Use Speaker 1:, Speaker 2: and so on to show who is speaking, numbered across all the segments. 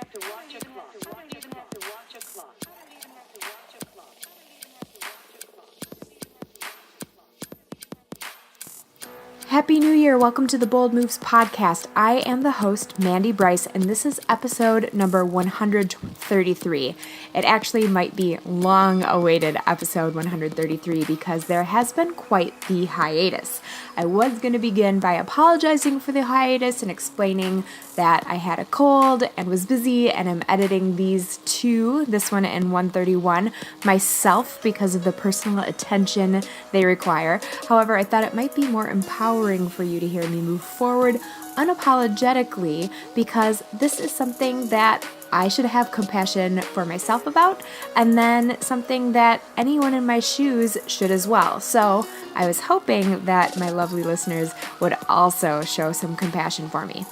Speaker 1: have to watch a clock. I don't even have to watch a clock.
Speaker 2: Happy New Year! Welcome to the Bold Moves podcast. I am the host, Mandy Bryce, and this is episode number 133. It actually might be long-awaited episode 133 because there has been quite the hiatus. I was going to begin by apologizing for the hiatus and explaining that I had a cold and was busy, and I'm editing these two, this one and 131, myself because of the personal attention they require. However, I thought it might be more empowering for you to hear me move forward unapologetically because this is something that I should have compassion for myself about, and then something that anyone in my shoes should as well. So I was hoping that my lovely listeners would also show some compassion for me.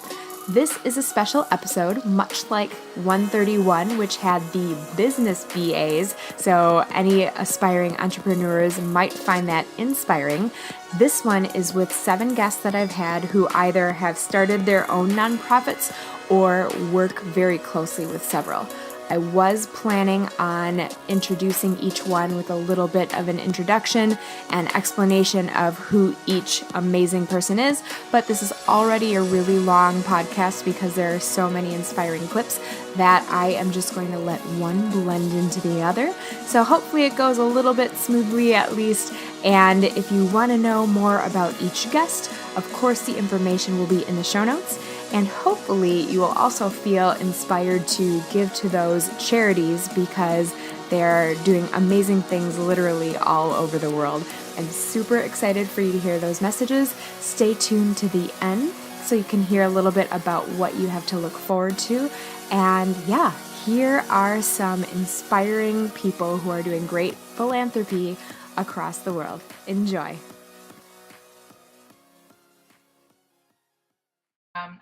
Speaker 2: This is a special episode, much like 131, which had the business BAs, so any aspiring entrepreneurs might find that inspiring. This one is with 7 guests that I've had who either have started their own nonprofits or work very closely with several. I was planning on introducing each one with a little bit of an introduction and explanation of who each amazing person is, but this is already a really long podcast because there are so many inspiring clips that I am just going to let one blend into the other. So hopefully it goes a little bit smoothly at least. And if you want to know more about each guest, of course the information will be in the show notes. And hopefully you will also feel inspired to give to those charities because they're doing amazing things literally all over the world. I'm super excited for you to hear those messages. Stay tuned to the end so you can hear a little bit about what you have to look forward to. And yeah, here are some inspiring people who are doing great philanthropy across the world. Enjoy.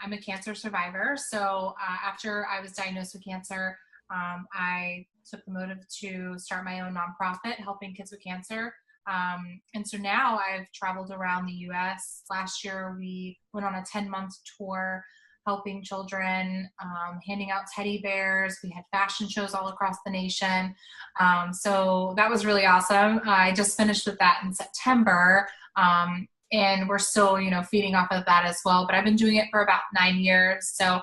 Speaker 3: I'm a cancer survivor. So after I was diagnosed with cancer, I took the motive to start my own nonprofit helping kids with cancer. And so now I've traveled around the U.S. Last year, we went on a 10-month tour helping children, handing out teddy bears. We had fashion shows all across the nation. So that was really awesome. I just finished with that in September. And we're still, feeding off of that as well. But I've been doing it for about 9 years. So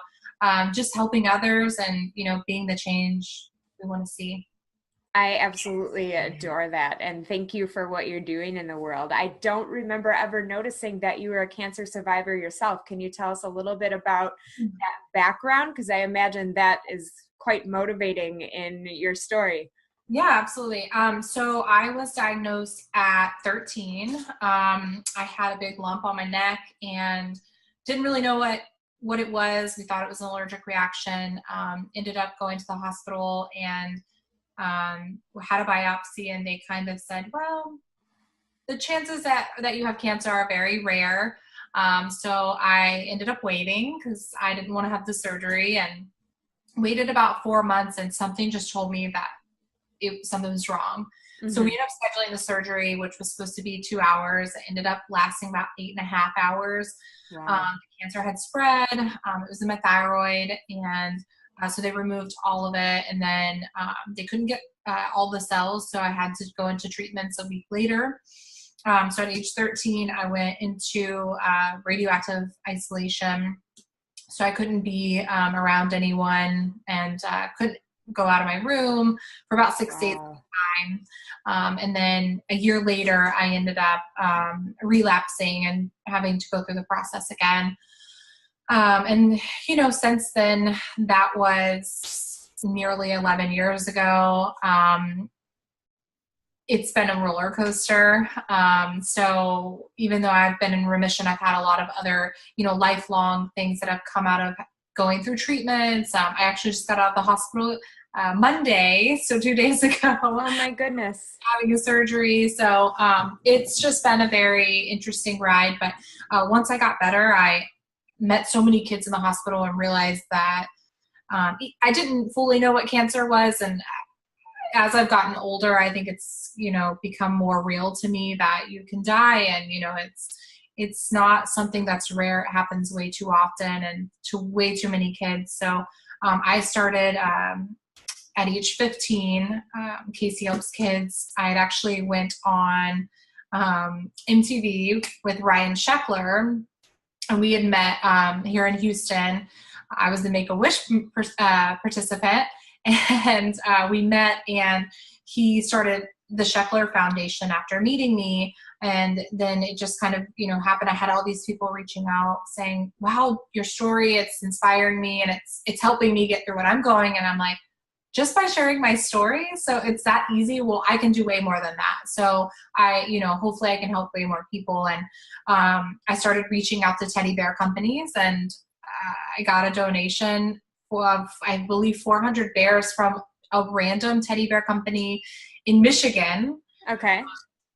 Speaker 3: just helping others and, being the change we want to see.
Speaker 2: I absolutely adore that. And thank you for what you're doing in the world. I don't remember ever noticing that you were a cancer survivor yourself. Can you tell us a little bit about that background? Because I imagine that is quite motivating in your story.
Speaker 3: Yeah, absolutely. So I was diagnosed at 13. I had a big lump on my neck and didn't really know what it was. We thought it was an allergic reaction. Ended up going to the hospital and had a biopsy, and they kind of said, well, the chances that you have cancer are very rare. So I ended up waiting because I didn't want to have the surgery, and waited about 4 months, and something just told me that something was wrong. Mm-hmm. So we ended up scheduling the surgery, which was supposed to be 2 hours. It ended up lasting about 8.5 hours. Wow. The cancer had spread. It was in my thyroid. And so they removed all of it. And then they couldn't get all the cells. So I had to go into treatments a week later. So at age 13, I went into radioactive isolation. So I couldn't be around anyone and couldn't go out of my room for about 6 days at a time. And then a year later, I ended up relapsing and having to go through the process again. And, since then, that was nearly 11 years ago. It's been a roller coaster. So even though I've been in remission, I've had a lot of other, lifelong things that have come out of going through treatments. I actually just got out of the hospital Monday, so 2 days ago.
Speaker 2: Oh my goodness.
Speaker 3: Having a surgery. So it's just been a very interesting ride. But once I got better, I met so many kids in the hospital and realized that I didn't fully know what cancer was. And as I've gotten older, I think it's, become more real to me that you can die, and, it's not something that's rare. It happens way too often and to way too many kids. So I started at age 15, Casey Helps Kids. I had actually went on MTV with Ryan Sheckler, and we had met here in Houston. I was the Make-A-Wish participant, and we met, and he started the Sheckler Foundation after meeting me. And then it just kind of, happened. I had all these people reaching out saying, wow, your story, it's inspiring me, and it's helping me get through what I'm going. And I'm like, just by sharing my story, so it's that easy. Well, I can do way more than that. So hopefully I can help way more people. And I started reaching out to teddy bear companies, and I got a donation of, I believe, 400 bears from a random teddy bear company in Michigan.
Speaker 2: Okay.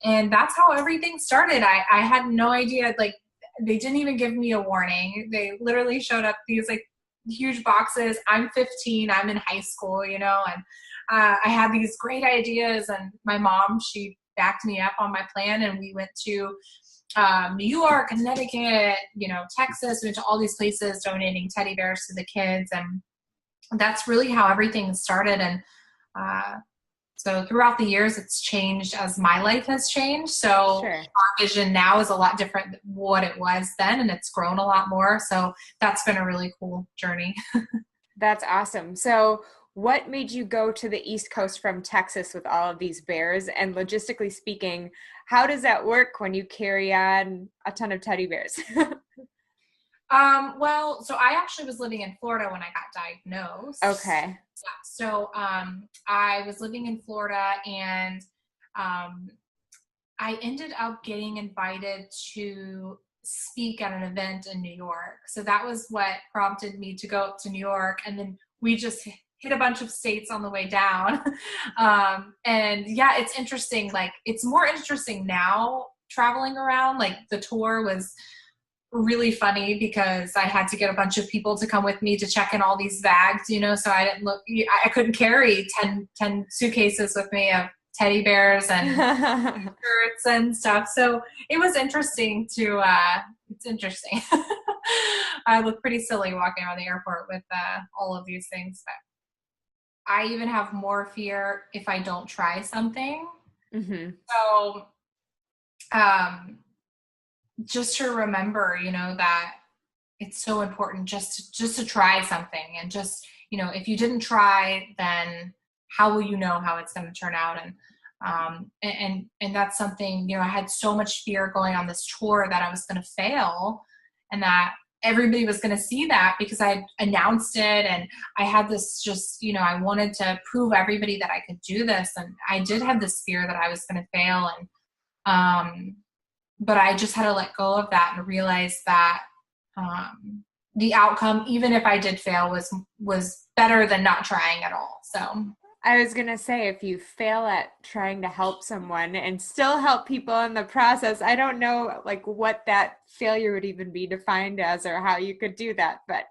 Speaker 3: And that's how everything started. I had no idea, like, they didn't even give me a warning. They literally showed up these like huge boxes. I'm 15, I'm in high school, and I had these great ideas, and my mom, she backed me up on my plan, and we went to New York, Connecticut, Texas, we went to all these places donating teddy bears to the kids. And that's really how everything started. And so throughout the years, it's changed as my life has changed. So
Speaker 2: Sure.
Speaker 3: Our vision now is a lot different than what it was then, and it's grown a lot more. So that's been a really cool journey.
Speaker 2: That's awesome. So what made you go to the East Coast from Texas with all of these bears? And logistically speaking, how does that work when you carry on a ton of teddy bears?
Speaker 3: Well, so I actually was living in Florida when I got diagnosed.
Speaker 2: Okay.
Speaker 3: Yeah, so I was living in Florida, and I ended up getting invited to speak at an event in New York. So that was what prompted me to go up to New York, and then we just hit a bunch of states on the way down. And yeah, it's interesting. Like, it's more interesting now traveling around. Like, the tour was really funny because I had to get a bunch of people to come with me to check in all these bags, so I couldn't carry 10 suitcases with me of teddy bears and shirts and stuff. So it was interesting it's interesting. I look pretty silly walking around the airport with all of these things, but I even have more fear if I don't try something.
Speaker 2: Mm-hmm.
Speaker 3: So, just to remember, that it's so important just to try something, and just, if you didn't try, then how will you know how it's going to turn out? And that's something, I had so much fear going on this tour that I was going to fail, and that everybody was going to see that because I announced it, and I had this just, I wanted to prove everybody that I could do this. And I did have this fear that I was going to fail. And, but I just had to let go of that and realize that the outcome, even if I did fail, was better than not trying at all. So
Speaker 2: I was going to say, if you fail at trying to help someone and still help people in the process, I don't know like what that failure would even be defined as, or how you could do that, but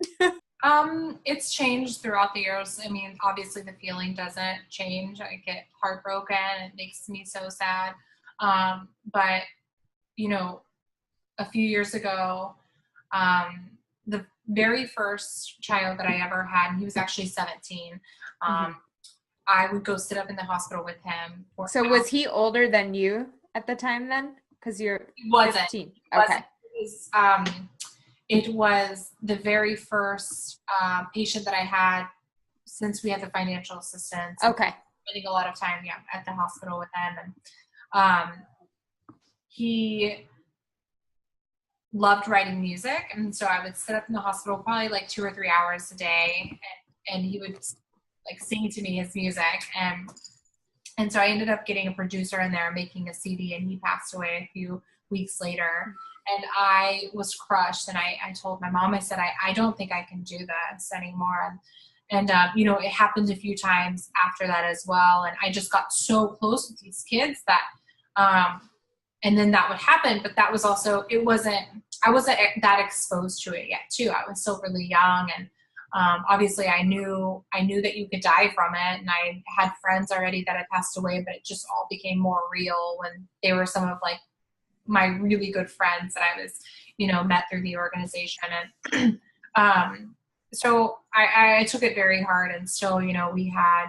Speaker 3: it's changed throughout the years. I mean, obviously the feeling doesn't change. I get heartbroken. It makes me so sad. But a few years ago, the very first child that I ever had, and he was actually 17, I would go sit up in the hospital with him.
Speaker 2: So was he older than you at the time then? Because you're 15. Okay.
Speaker 3: It was the very first patient that I had since we had the financial assistance.
Speaker 2: Okay.
Speaker 3: Spending a lot of time, at the hospital with him. And he loved writing music, and so I would sit up in the hospital probably like 2 or 3 hours a day, and he would like sing to me his music, and so I ended up getting a producer in there making a CD, and he passed away a few weeks later, and I was crushed. And I told my mom, I said, I don't think I can do this anymore. And it happened a few times after that as well, and I just got so close with these kids that and then that would happen, but that was also, I wasn't that exposed to it yet too. I was still really young, and obviously I knew that you could die from it, and I had friends already that had passed away, but it just all became more real when they were some of like my really good friends that I was, met through the organization. And so I took it very hard, and still, we had,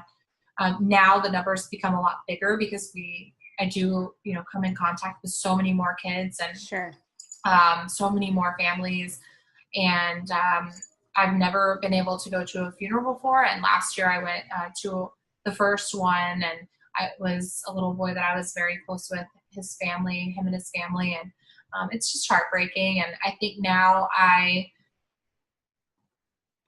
Speaker 3: now the numbers become a lot bigger because I do, come in contact with so many more kids and
Speaker 2: Sure.
Speaker 3: so many more families. And I've never been able to go to a funeral before. And last year I went to the first one, and it was a little boy that I was very close with, him and his family. And it's just heartbreaking. And I think now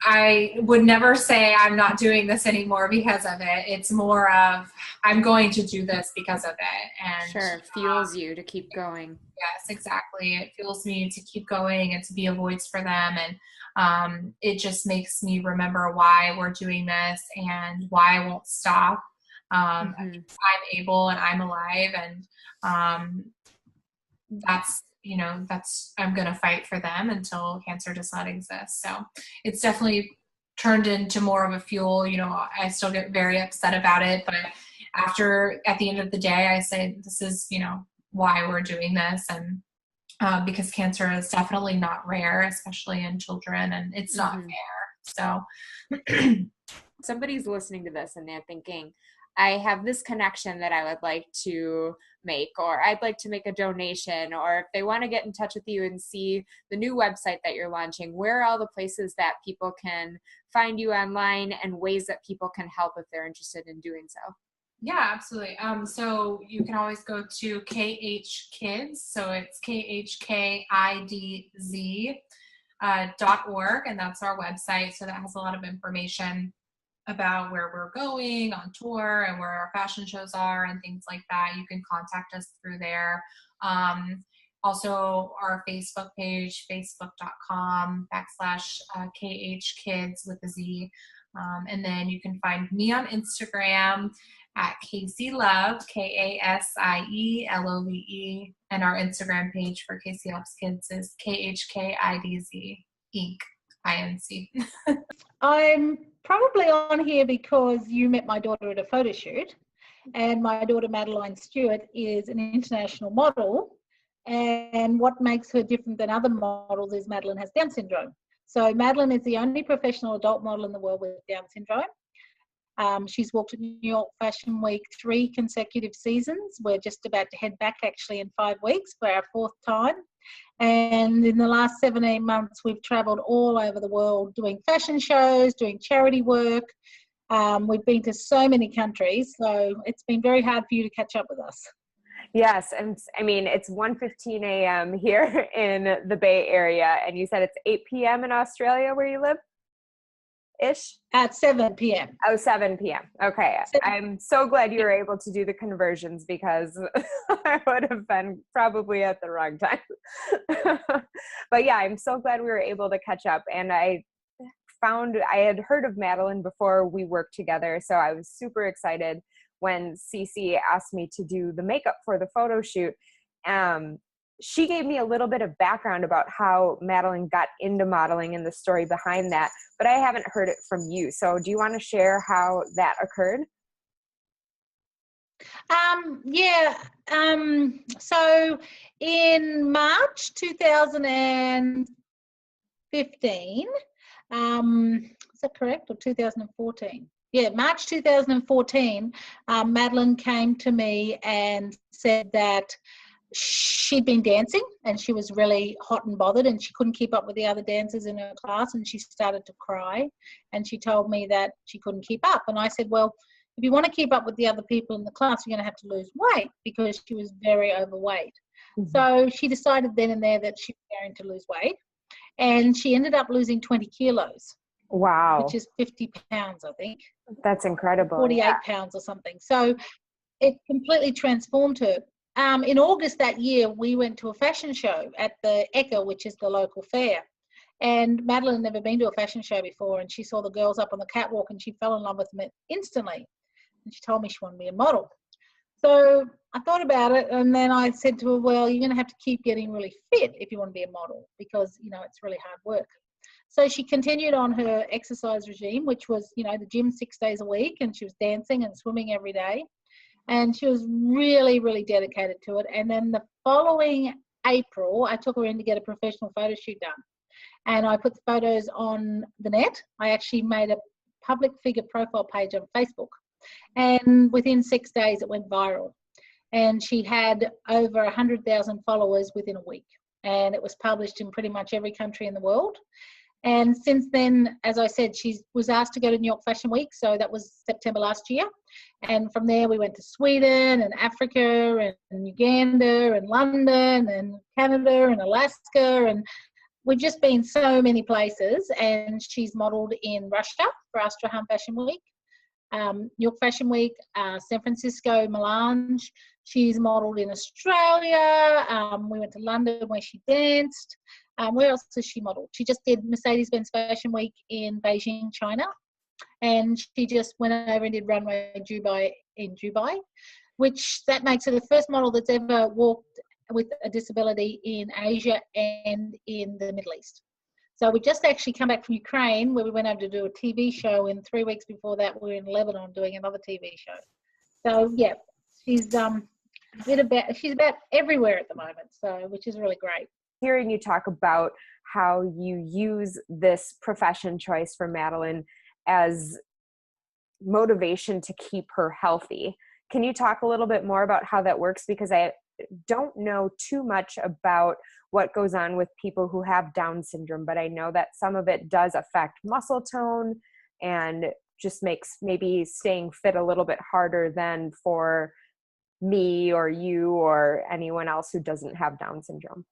Speaker 3: I would never say I'm not doing this anymore because of it. It's more of I'm going to do this because of it. And
Speaker 2: Sure, it fuels you to keep going.
Speaker 3: yes, exactly. It fuels me to keep going and to be a voice for them. And it just makes me remember why we're doing this and why I won't stop. I'm able and I'm alive. And I'm going to fight for them until cancer does not exist. So it's definitely turned into more of a fuel. I still get very upset about it, but at the end of the day, I say, this is, why we're doing this. And because cancer is definitely not rare, especially in children, and it's not fair. So
Speaker 2: somebody's listening to this and they're thinking, I have this connection that I would like to make, or I'd like to make a donation, or if they want to get in touch with you and see the new website that you're launching, where are all the places that people can find you online and ways that people can help if they're interested in doing so?
Speaker 3: Yeah, absolutely. So you can always go to KH Kids. So it's KHKIDZ.org, and that's our website. So that has a lot of information about where we're going on tour and where our fashion shows are and things like that. You can contact us through there. Also our Facebook page, facebook.com/KH Kids with a Z. And then you can find me on Instagram at Casey Love, KASIELOVE, and our Instagram page for Casey Loves Kids is KHKIDZ Inc. INC.
Speaker 4: I'm probably on here because you met my daughter at a photo shoot, and my daughter Madeline Stewart is an international model, and what makes her different than other models is Madeline has Down syndrome. So Madeline is the only professional adult model in the world with Down syndrome. She's walked at New York Fashion Week 3 consecutive seasons. We're just about to head back actually in 5 weeks for our 4th time. And in the last 17 months, we've traveled all over the world doing fashion shows, doing charity work. We've been to so many countries, so it's been very hard for you to catch up with us.
Speaker 2: Yes, and I mean, it's 1:15 a.m. here in the Bay Area, and you said it's 8 p.m. in Australia where you live? Ish?
Speaker 4: At 7 p.m.
Speaker 2: Oh, 7 p.m. Okay. I'm so glad you were able to do the conversions because I would have been probably at the wrong time. But yeah, I'm so glad we were able to catch up. And I had heard of Madeline before we worked together. So I was super excited when Cece asked me to do the makeup for the photo shoot. She gave me a little bit of background about how Madeline got into modeling and the story behind that, but I haven't heard it from you. So do you want to share how that occurred?
Speaker 4: So in March 2015, is that correct, or 2014? Yeah, March 2014, Madeline came to me and said that she'd been dancing and she was really hot and bothered and she couldn't keep up with the other dancers in her class, and she started to cry, and she told me that she couldn't keep up. And I said, well, if you want to keep up with the other people in the class, you're going to have to lose weight, because she was very overweight. Mm-hmm. So she decided then and there that she was going to lose weight, and she ended up losing 20 kilos.
Speaker 2: Wow.
Speaker 4: Which is 50 pounds, I think.
Speaker 2: That's incredible.
Speaker 4: 48 pounds or something. So it completely transformed her. In August that year, we went to a fashion show at the Echo, which is the local fair. And Madeline had never been to a fashion show before, and she saw the girls up on the catwalk and she fell in love with them instantly. And she told me she wanted to be a model. So I thought about it, and then I said to her, well, you're going to have to keep getting really fit if you want to be a model, because, it's really hard work. So she continued on her exercise regime, which was, the gym 6 days a week, and she was dancing and swimming every day. And she was really, really dedicated to it. And then the following April, I took her in to get a professional photo shoot done. and I put the photos on the net. I actually made a public figure profile page on Facebook, and within 6 days it went viral. And she had over 100,000 followers within a week, and it was published in pretty much every country in the world. And since then, as I said, she was asked to go to New York Fashion Week, so that was September last year. And from there, we went to Sweden and Africa and Uganda and London and Canada and Alaska, and we've just been so many places. And she's modelled in Russia for Astrahan Fashion Week, New York Fashion Week, San Francisco, Milan. She's modelled in Australia. We went to London where she danced. Where else has she modelled? She just did Mercedes-Benz Fashion Week in Beijing, China. And she just went over and did Runway Dubai in Dubai, which that makes her the first model that's ever walked with a disability in Asia and in the Middle East. So we just actually come back from Ukraine, where we went over to do a TV show, and 3 weeks before that we were in Lebanon doing another TV show. So yeah, she's she's about everywhere at the moment, so which is really great.
Speaker 2: Hearing you talk about how you use this profession choice for Madeline as motivation to keep her healthy. Can you talk a little bit more about how that works? Because I don't know too much about what goes on with people who have Down syndrome, but I know that some of it does affect muscle tone and just makes maybe staying fit a little bit harder than for me or you or anyone else who doesn't have Down syndrome.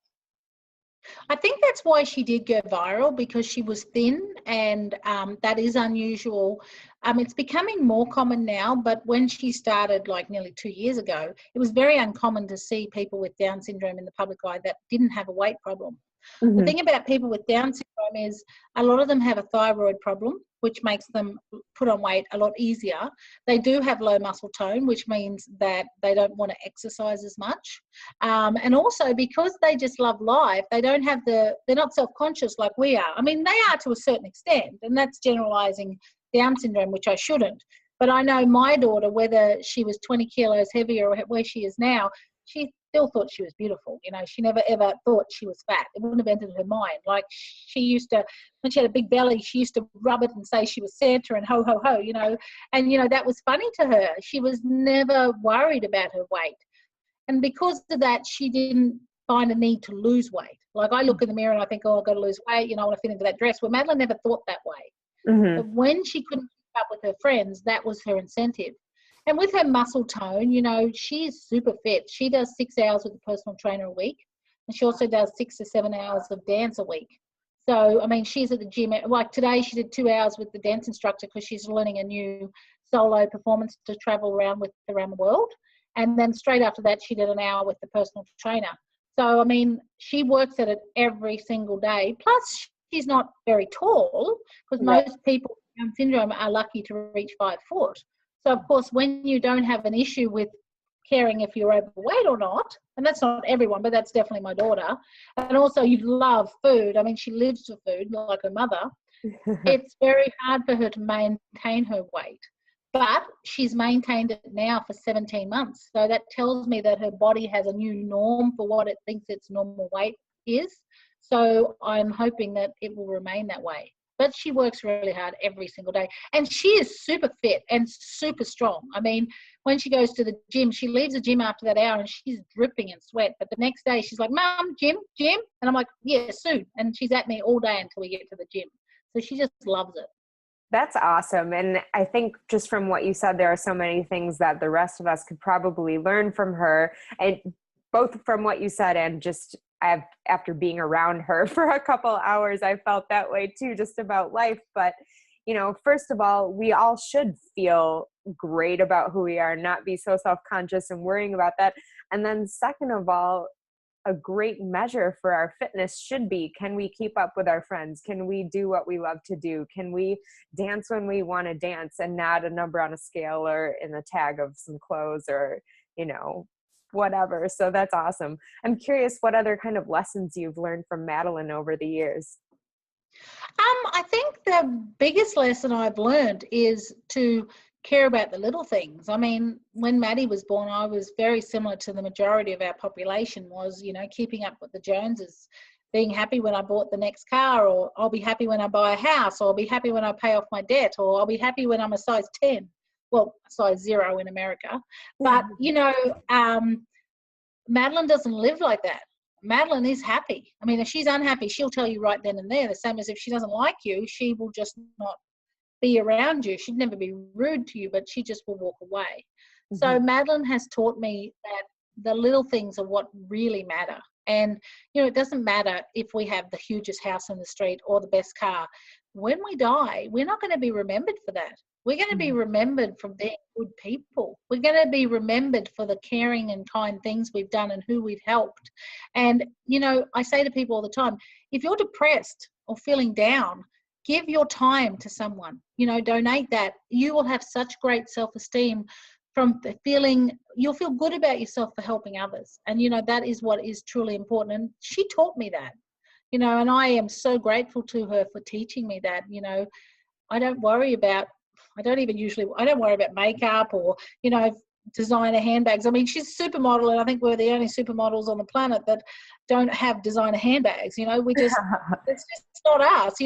Speaker 4: I think that's why she did go viral, because she was thin, and that is unusual. It's becoming more common now, but when she started like nearly 2 years ago, it was very uncommon to see people with Down syndrome in the public eye that didn't have a weight problem. The thing about people with Down syndrome is a lot of them have a thyroid problem, which makes them put on weight a lot easier. They do have low muscle tone, which means that they don't want to exercise as much. And also because they just love life, they're not self-conscious like we are. I mean, they are to a certain extent, and that's generalizing Down syndrome, which I shouldn't. But I know my daughter, whether she was 20 kilos heavier or where she is now, she still thought she was beautiful. You know, she never ever thought she was fat. It wouldn't have entered her mind. Like, she used to, when she had a big belly, she used to rub it and say she was Santa and ho, ho, ho, you know. And, you know, that was funny to her. She was never worried about her weight. And because of that, she didn't find a need to lose weight. Like, I look in the mirror and I think, oh, I've got to lose weight, you know, I want to fit into that dress. Well, Madeline never thought that way. But when she couldn't keep up with her friends, that was her incentive. And with her muscle tone, you know, she's super fit. She does 6 hours with a personal trainer a week. And she also does 6 to 7 hours of dance a week. So, I mean, she's at the gym. Like today, she did 2 hours with the dance instructor because she's learning a new solo performance to travel around with around the world. And then straight after that, she did an hour with the personal trainer. So, I mean, she works at it every single day. Plus, she's not very tall, because most people with Down syndrome are lucky to reach 5 foot. So, of course, when you don't have an issue with caring if you're overweight or not, and that's not everyone, but that's definitely my daughter, and also you love food. I mean, she lives for food like her mother. It's very hard for her to maintain her weight. But she's maintained it now for 17 months. So that tells me that her body has a new norm for what it thinks its normal weight is. So I'm hoping that it will remain that way. But she works really hard every single day. And she is super fit and super strong. I mean, when she goes to the gym, she leaves the gym after that hour and she's dripping in sweat. But the next day she's like, Mum, gym? And I'm like, yeah, soon. And she's at me all day until we get to the gym. So she just loves it.
Speaker 2: That's awesome. And I think just from what you said, there are so many things that the rest of us could probably learn from her. And both from what you said and just after being around her for a couple hours, I felt that way too, just about life. But, you know, first of all, we all should feel great about who we are, not be so self-conscious and worrying about that. And then second of all, a great measure for our fitness should be, can we keep up with our friends? Can we do what we love to do? Can we dance when we want to dance and not a number on a scale or in the tag of some clothes or, you know, whatever. So that's awesome. I'm curious what other kind of lessons you've learned from Madeline over the years.
Speaker 4: I think the biggest lesson I've learned is to care about the little things. I mean, when Maddie was born, I was very similar to the majority of our population was, you know, keeping up with the Joneses. being happy when I bought the next car, or I'll be happy when I buy a house, or I'll be happy when I pay off my debt, or I'll be happy when I'm a size 10. Well, size 0 in America. But, Madeline doesn't live like that. Madeline is happy. I mean, if she's unhappy, she'll tell you right then and there. The same as if she doesn't like you, she will just not be around you. She'd never be rude to you, but she just will walk away. So Madeline has taught me that the little things are what really matter. And, it doesn't matter if we have the hugest house in the street or the best car. When we die, we're not going to be remembered for that. We're going to be remembered for being good people. We're going to be remembered for the caring and kind things we've done and who we've helped. And, I say to people all the time, if you're depressed or feeling down, give your time to someone, donate that. You will have such great self-esteem from you'll feel good about yourself for helping others. And, that is what is truly important. And she taught me that, and I am so grateful to her for teaching me that. I don't worry about makeup or, designer handbags. I mean, she's a supermodel, and I think we're the only supermodels on the planet that don't have designer handbags. It's just not us.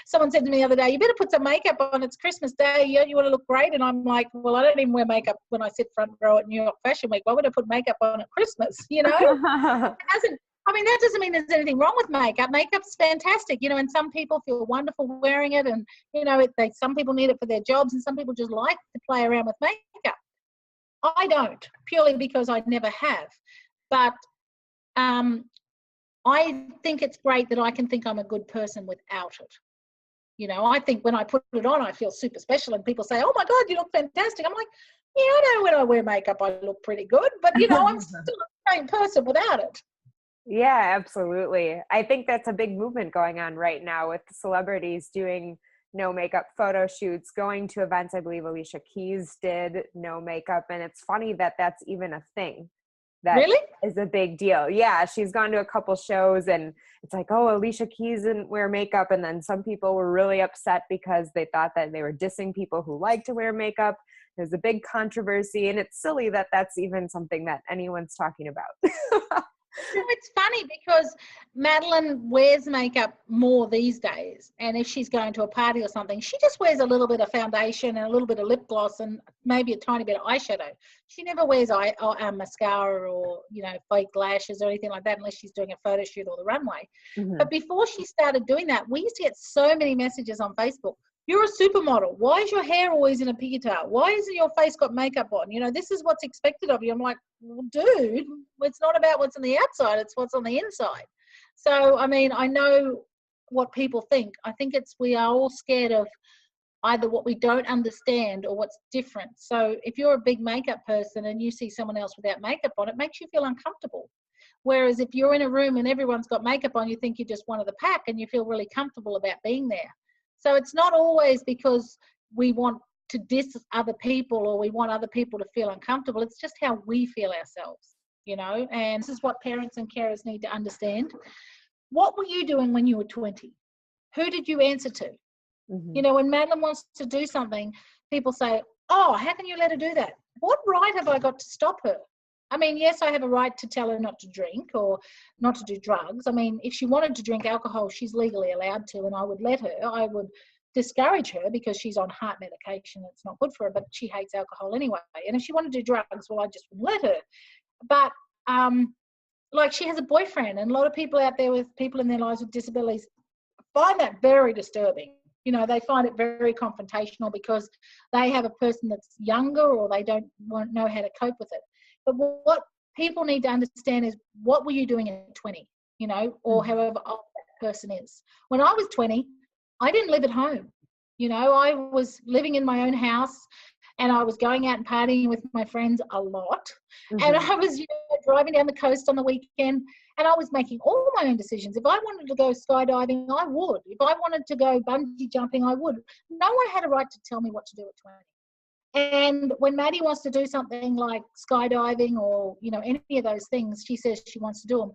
Speaker 4: Someone said to me the other day, you better put some makeup on, it's Christmas Day, you want to look great. And I'm like, well, I don't even wear makeup when I sit front row at New York Fashion Week. Why would I put makeup on at Christmas? That doesn't mean there's anything wrong with makeup. Makeup's fantastic, and some people feel wonderful wearing it, and, some people need it for their jobs, and some people just like to play around with makeup. I don't, purely because I never have. But I think it's great that I can think I'm a good person without it. I think when I put it on, I feel super special, and people say, oh my God, you look fantastic. I'm like, yeah, I know when I wear makeup, I look pretty good, but I'm still the same person without it.
Speaker 2: Yeah, absolutely. I think that's a big movement going on right now with celebrities doing no makeup photo shoots, going to events. I believe Alicia Keys did no makeup. And it's funny that that's even a thing. That
Speaker 4: really
Speaker 2: is a big deal. Yeah, she's gone to a couple shows, and it's like, oh, Alicia Keys didn't wear makeup. And then some people were really upset because they thought that they were dissing people who like to wear makeup. There's a big controversy, and it's silly that that's even something that anyone's talking about.
Speaker 4: It's funny because Madeline wears makeup more these days, and if she's going to a party or something, she just wears a little bit of foundation and a little bit of lip gloss and maybe a tiny bit of eyeshadow. She never wears mascara or fake lashes or anything like that unless she's doing a photo shoot or the runway. But before she started doing that, we used to get so many messages on Facebook. You're a supermodel. Why is your hair always in a pigtail? Why isn't your face got makeup on? This is what's expected of you. I'm like, well, dude, it's not about what's on the outside. It's what's on the inside. So, I mean, I know what people think. I think we are all scared of either what we don't understand or what's different. So if you're a big makeup person and you see someone else without makeup on, it makes you feel uncomfortable. Whereas if you're in a room and everyone's got makeup on, you think you're just one of the pack and you feel really comfortable about being there. So it's not always because we want to diss other people or we want other people to feel uncomfortable. It's just how we feel ourselves, and this is what parents and carers need to understand. What were you doing when you were 20? Who did you answer to? When Madeline wants to do something, people say, oh, how can you let her do that? What right have I got to stop her? I mean, yes, I have a right to tell her not to drink or not to do drugs. I mean, if she wanted to drink alcohol, she's legally allowed to, and I would let her. I would discourage her because she's on heart medication. It's not good for her, but she hates alcohol anyway. And if she wanted to do drugs, well, I just wouldn't let her. But, she has a boyfriend, and a lot of people out there with people in their lives with disabilities find that very disturbing. They find it very confrontational because they have a person that's younger or they won't know how to cope with it. But what people need to understand is, what were you doing at 20, or however old that person is. When I was 20, I didn't live at home. I was living in my own house, and I was going out and partying with my friends a lot. And I was driving down the coast on the weekend, and I was making all my own decisions. If I wanted to go skydiving, I would. If I wanted to go bungee jumping, I would. No one had a right to tell me what to do at 20. And when Maddie wants to do something like skydiving or, any of those things, she says she wants to do them.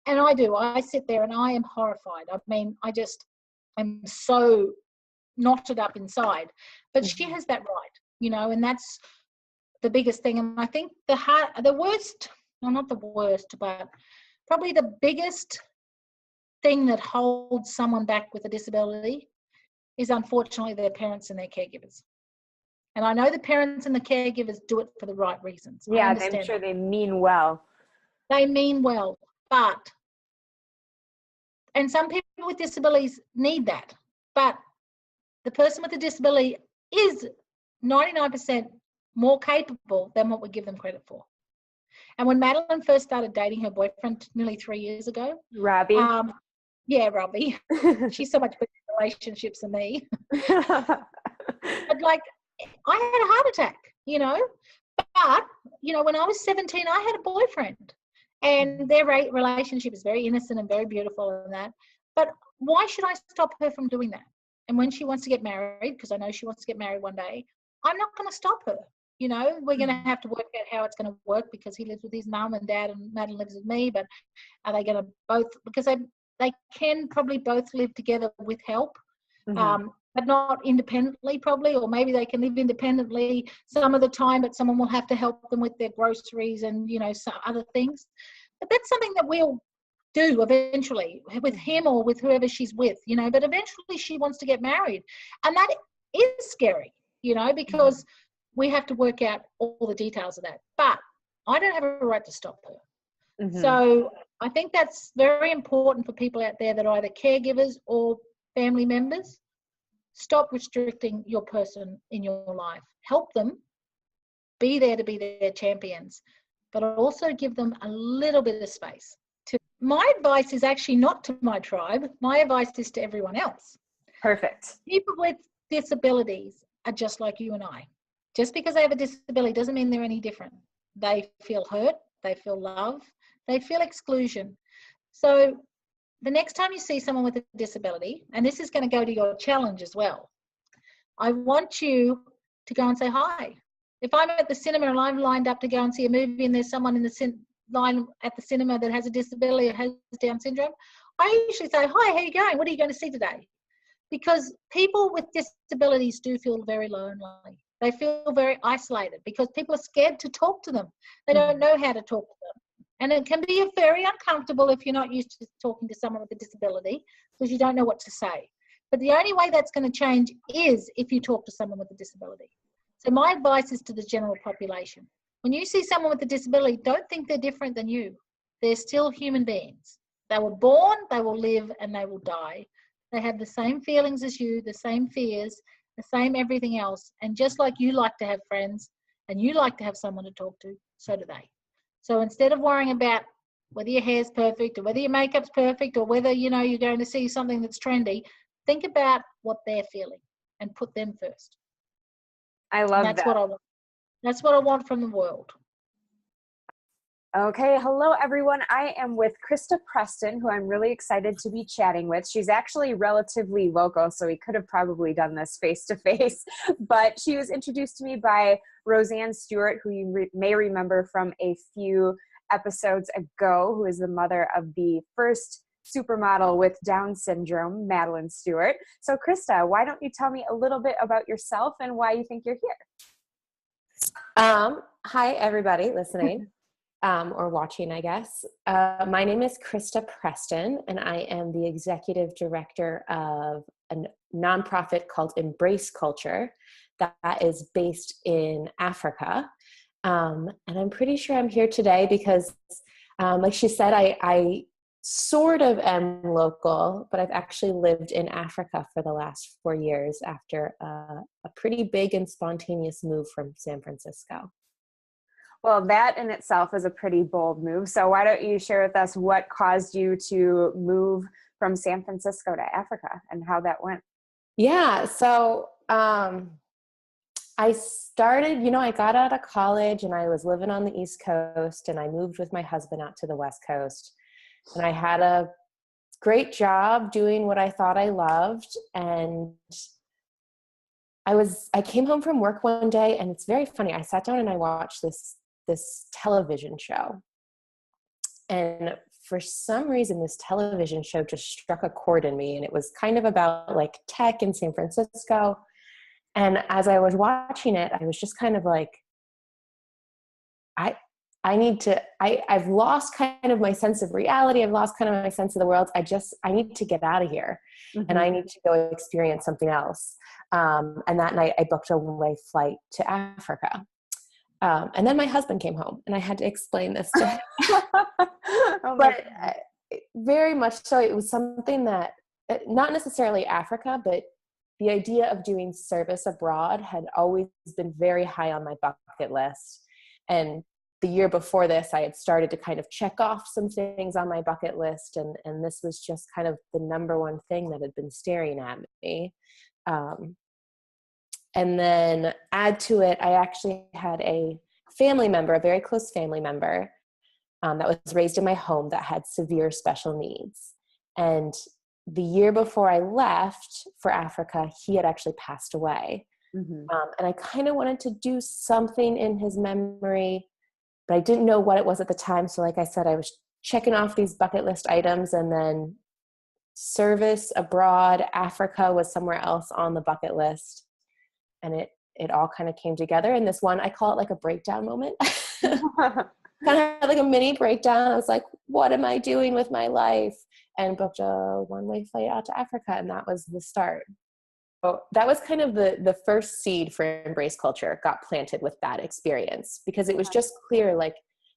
Speaker 4: And I do. I sit there and I am horrified. I mean, I just am so knotted up inside. But she has that right, and that's the biggest thing. And I think the worst, well, not the worst, but probably the biggest thing that holds someone back with a disability is unfortunately their parents and their caregivers. And I know the parents and the caregivers do it for the right reasons. I
Speaker 2: Yeah, I'm
Speaker 4: understand
Speaker 2: sure
Speaker 4: that.
Speaker 2: they mean well.
Speaker 4: They mean well, and some people with disabilities need that, but the person with a disability is 99% more capable than what we give them credit for. And when Madeline first started dating her boyfriend nearly 3 years ago,
Speaker 2: Robbie.
Speaker 4: Yeah, Robbie, she's so much better in relationships than me. But like, I had a heart attack, but, when I was 17, I had a boyfriend, and their relationship is very innocent and very beautiful and that. But why should I stop her from doing that? And when she wants to get married, because I know she wants to get married one day, I'm not going to stop her. We're going to have to work out how it's going to work, because he lives with his mum and dad and Madeline lives with me. But are they going to both, because they can probably both live together with help, but not independently probably, or maybe they can live independently some of the time, but someone will have to help them with their groceries and, some other things. But that's something that we'll do eventually with him or with whoever she's with, but eventually she wants to get married. And that is scary, because we have to work out all the details of that. But I don't have a right to stop her. So I think that's very important for people out there that are either caregivers or family members. Stop restricting your person in your life. Help them. Be there to be their champions, but also give them a little bit of space. My advice is actually not to my tribe. My advice is to everyone else.
Speaker 2: Perfect.
Speaker 4: People with disabilities are just like you and I. Just because they have a disability doesn't mean they're any different. They feel hurt. They feel love. They feel exclusion. So the next time you see someone with a disability, and this is going to go to your challenge as well, I want you to go and say hi. If I'm at the cinema and I'm lined up to go and see a movie and there's someone in the line at the cinema that has a disability or has Down syndrome, I usually say, hi, how are you going? What are you going to see today? Because people with disabilities do feel very lonely. They feel very isolated because people are scared to talk to them. They don't know how to talk to them. And it can be very uncomfortable if you're not used to talking to someone with a disability, because you don't know what to say. But the only way that's going to change is if you talk to someone with a disability. So my advice is to the general population. When you see someone with a disability, don't think they're different than you. They're still human beings. They were born, they will live, and they will die. They have the same feelings as you, the same fears, the same everything else. And just like you like to have friends and you like to have someone to talk to, so do they. So instead of worrying about whether your hair's perfect or whether your makeup's perfect or whether, you're going to see something that's trendy, think about what they're feeling and put them first.
Speaker 2: I love
Speaker 4: that. That's what I want from the world.
Speaker 2: Okay, hello everyone. I am with Krista Preston, who I'm really excited to be chatting with. She's actually relatively local, so we could have probably done this face-to-face, but she was introduced to me by Roseanne Stewart, who you may remember from a few episodes ago, who is the mother of the first supermodel with Down syndrome, Madeline Stewart. So Krista, why don't you tell me a little bit about yourself and why you think you're here?
Speaker 5: Hi, everybody listening. Or watching, I guess. My name is Krista Preston, and I am the executive director of a nonprofit called Embrace Culture that is based in Africa. And I'm pretty sure I'm here today because, like she said, I sort of am local, but I've actually lived in Africa for the last 4 years after a pretty big and spontaneous move from San Francisco.
Speaker 2: Well, that in itself is a pretty bold move. So why don't you share with us what caused you to move from San Francisco to Africa and how that went?
Speaker 5: Yeah, so I started, I got out of college and I was living on the East Coast, and I moved with my husband out to the West Coast. And I had a great job doing what I thought I loved. And I came home from work one day, and it's very funny. I sat down and I watched this television show. And for some reason, this television show just struck a chord in me. And it was kind of about like tech in San Francisco. And as I was watching it, I was just kind of like, I've lost kind of my sense of reality. I've lost kind of my sense of the world. I need to get out of here and I need to go experience something else. And that night I booked a one-way flight to Africa. And then my husband came home and I had to explain this to him. But very much so, it was something that, not necessarily Africa, but the idea of doing service abroad had always been very high on my bucket list. And the year before this, I had started to kind of check off some things on my bucket list. And this was just kind of the number one thing that had been staring at me. And then add to it, I actually had a family member, a very close family member, that was raised in my home that had severe special needs. And the year before I left for Africa, he had actually passed away. And I kind of wanted to do something in his memory, but I didn't know what it was at the time. So like I said, I was checking off these bucket list items, and then service abroad, Africa was somewhere else on the bucket list. And it all kind of came together. And this one, I call it like a breakdown moment. Kind of like a mini breakdown. I was like, what am I doing with my life? And booked a one-way flight out to Africa. And that was the start. So that was kind of the first seed for Embrace Culture got planted with that experience, because it was just clear, like,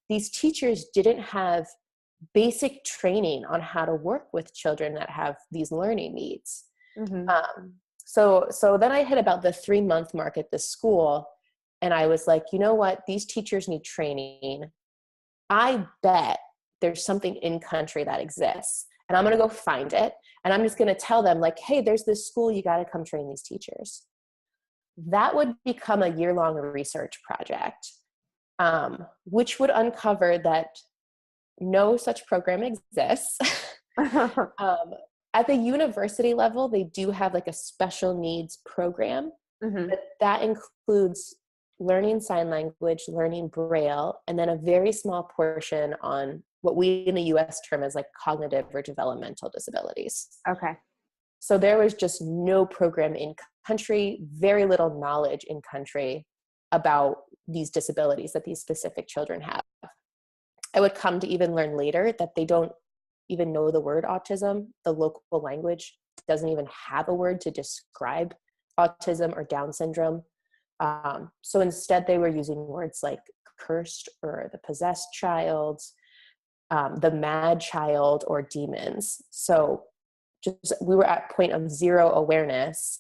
Speaker 5: these teachers didn't have basic training on how to work with children that have these learning needs. So then I hit about the 3-month mark at the school, and I was like, you know what? These teachers need training. I bet there's something in country that exists, and I'm going to go find it. And I'm just going to tell them, like, hey, there's this school, you got to come train these teachers. That would become a year-long research project, which would uncover that no such program exists. At the university level, they do have like a special needs program, but that includes learning sign language, learning Braille, and then a very small portion on what we in the US term as like cognitive or developmental disabilities.
Speaker 2: Okay.
Speaker 5: So there was just no program in country, very little knowledge in country about these disabilities that these specific children have. I would come to even learn later that they don't even know the word autism. The local language doesn't even have a word to describe autism or Down syndrome. So instead they were using words like cursed or the possessed child, the mad child, or demons. So just we were at point of zero awareness.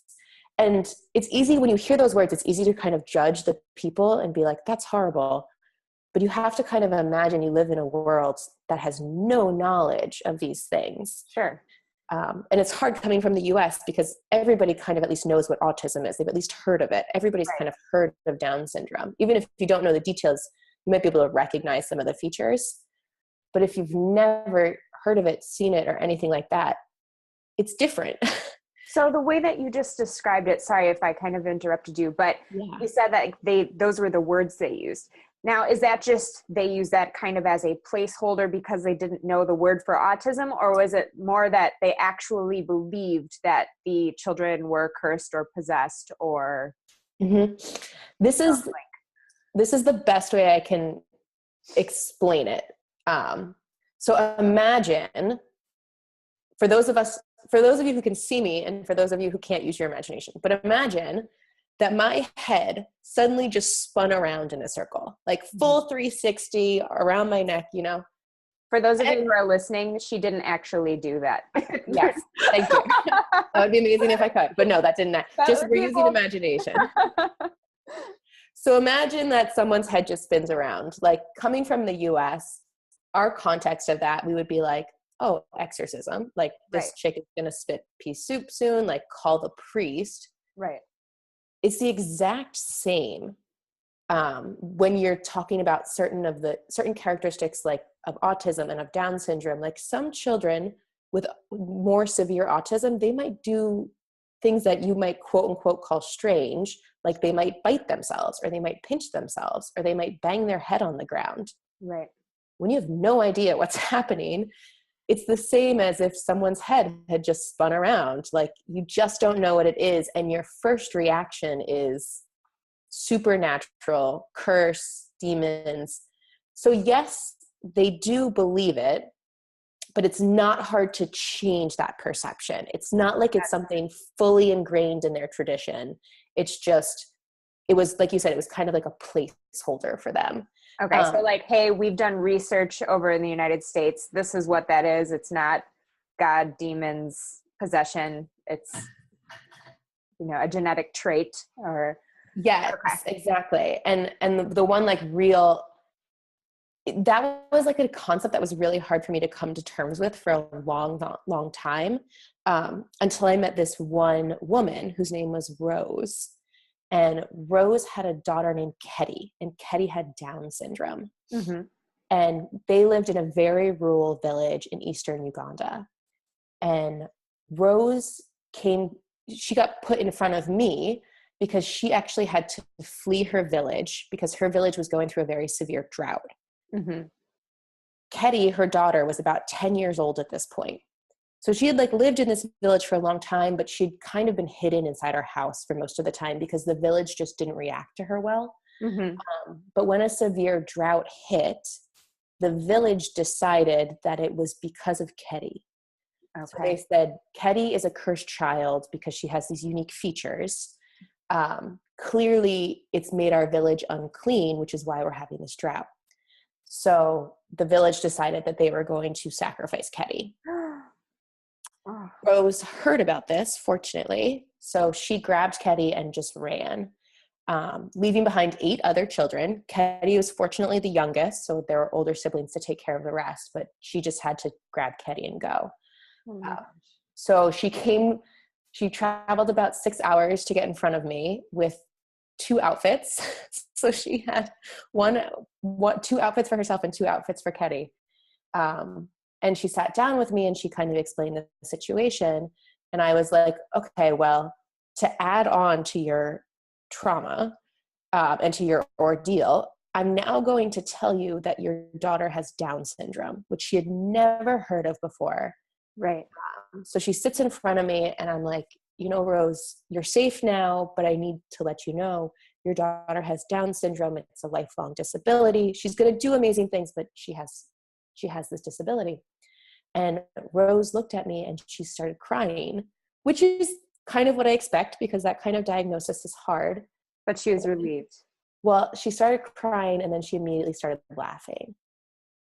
Speaker 5: And it's easy when you hear those words, it's easy to kind of judge the people and be like, that's horrible. But you have to kind of imagine you live in a world that has no knowledge of these things.
Speaker 2: Sure.
Speaker 5: And it's hard coming from the US because everybody kind of at least knows what autism is. They've at least heard of it. Everybody's kind of heard of Down syndrome. Even if you don't know the details, you might be able to recognize some of the features. But if you've never heard of it, seen it, or anything like that, it's different.
Speaker 2: So the way that you just described it, sorry if I kind of interrupted you, but you said that those were the words they used. Now, is that just they use that kind of as a placeholder because they didn't know the word for autism, or was it more that they actually believed that the children were cursed or possessed or?
Speaker 5: This is the best way I can explain it. So imagine, for those of you who can see me and for those of you who can't use your imagination, but imagine that my head suddenly just spun around in a circle, like full 360 around my neck, you know?
Speaker 2: For those of you who are listening, she didn't actually do that.
Speaker 5: Yes, thank you. That would be amazing if I could, but no, that didn't. We're using imagination. So imagine that someone's head just spins around. Like, coming from the US, our context of that, we would be like, oh, exorcism. Like, this chick is going to spit pea soup soon, like, call the priest.
Speaker 2: Right.
Speaker 5: It's the exact same when you're talking about certain characteristics like of autism and of Down syndrome. Like, some children with more severe autism, they might do things that you might quote unquote call strange, like they might bite themselves, or they might pinch themselves, or they might bang their head on the ground.
Speaker 2: Right.
Speaker 5: When you have no idea what's happening, it's the same as if someone's head had just spun around. Like, you just don't know what it is. And your first reaction is supernatural, curse, demons. So yes, they do believe it, but it's not hard to change that perception. It's not like it's something fully ingrained in their tradition. It's just, it was, like you said, it was kind of like a placeholder for them.
Speaker 2: Okay. So like, hey, we've done research over in the United States. This is what that is. It's not God, demons, possession. It's, a genetic trait or.
Speaker 5: Yes, exactly. And the one like real, that was like a concept that was really hard for me to come to terms with for a long time, until I met this one woman whose name was Rose. And Rose had a daughter named Ketty, and Ketty had Down syndrome.
Speaker 2: Mm-hmm.
Speaker 5: And they lived in a very rural village in eastern Uganda. And Rose she got put in front of me because she actually had to flee her village because her village was going through a very severe drought.
Speaker 2: Mm-hmm.
Speaker 5: Ketty, her daughter, was about 10 years old at this point. So she had like lived in this village for a long time, but she'd kind of been hidden inside her house for most of the time because the village just didn't react to her well.
Speaker 2: Mm-hmm.
Speaker 5: But when a severe drought hit, the village decided that it was because of Ketty.
Speaker 2: Okay.
Speaker 5: So they said, Ketty is a cursed child because she has these unique features. Clearly, it's made our village unclean, which is why we're having this drought. So the village decided that they were going to sacrifice Ketty. Rose heard about this, fortunately. So she grabbed Ketty and just ran, leaving behind 8 other children. Ketty was fortunately the youngest, so there were older siblings to take care of the rest, but she just had to grab Ketty and go. So she traveled about 6 hours to get in front of me with 2 outfits. So she had 2 outfits for herself and 2 outfits for Ketty. And she sat down with me and she kind of explained the situation. And I was like, okay, well, to add on to your trauma and to your ordeal, I'm now going to tell you that your daughter has Down syndrome, which she had never heard of before.
Speaker 2: Right.
Speaker 5: So she sits in front of me and I'm like, Rose, you're safe now, but I need to let you know your daughter has Down syndrome. It's a lifelong disability. She's going to do amazing things, but she has this disability. And Rose looked at me and she started crying, which is kind of what I expect because that kind of diagnosis is hard.
Speaker 2: But she was relieved.
Speaker 5: Well, she started crying and then she immediately started laughing.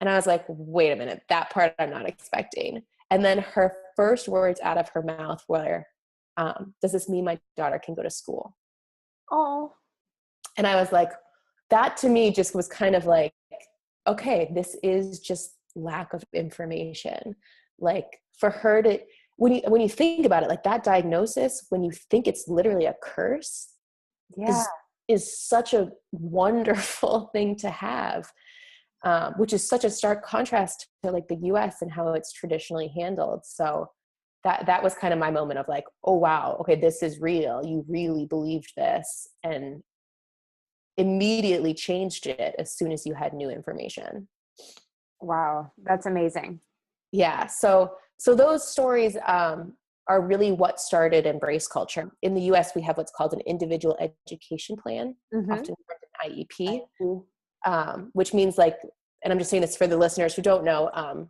Speaker 5: And I was like, wait a minute, that part I'm not expecting. And then her first words out of her mouth were, does this mean my daughter can go to school?
Speaker 2: Oh. And
Speaker 5: I was like, that to me just was kind of like, okay, this is just lack of information. Like for her to, when you think about it, like that diagnosis, when you think it's literally a curse, is such a wonderful thing to have, which is such a stark contrast to like the US and how it's traditionally handled. So that was kind of my moment of like, oh wow, okay, this is real. You really believed this, and immediately changed it as soon as you had new information.
Speaker 2: Wow, that's amazing.
Speaker 5: Yeah. So those stories are really what started Embrace Culture. In the US, we have what's called an individual education plan, often an IEP, which means like, and I'm just saying this for the listeners who don't know,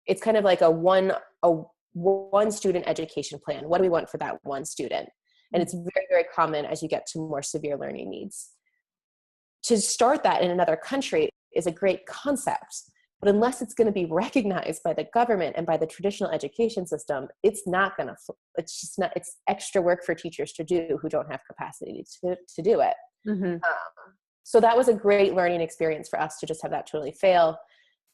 Speaker 5: it's kind of like a one student education plan. What do we want for that one student? And it's very, very common as you get to more severe learning needs. To start that in another country is a great concept, but unless it's going to be recognized by the government and by the traditional education system, it's not going to, it's extra work for teachers to do who don't have capacity to do it.
Speaker 2: Mm-hmm.
Speaker 5: So that was a great learning experience for us to just have that totally fail.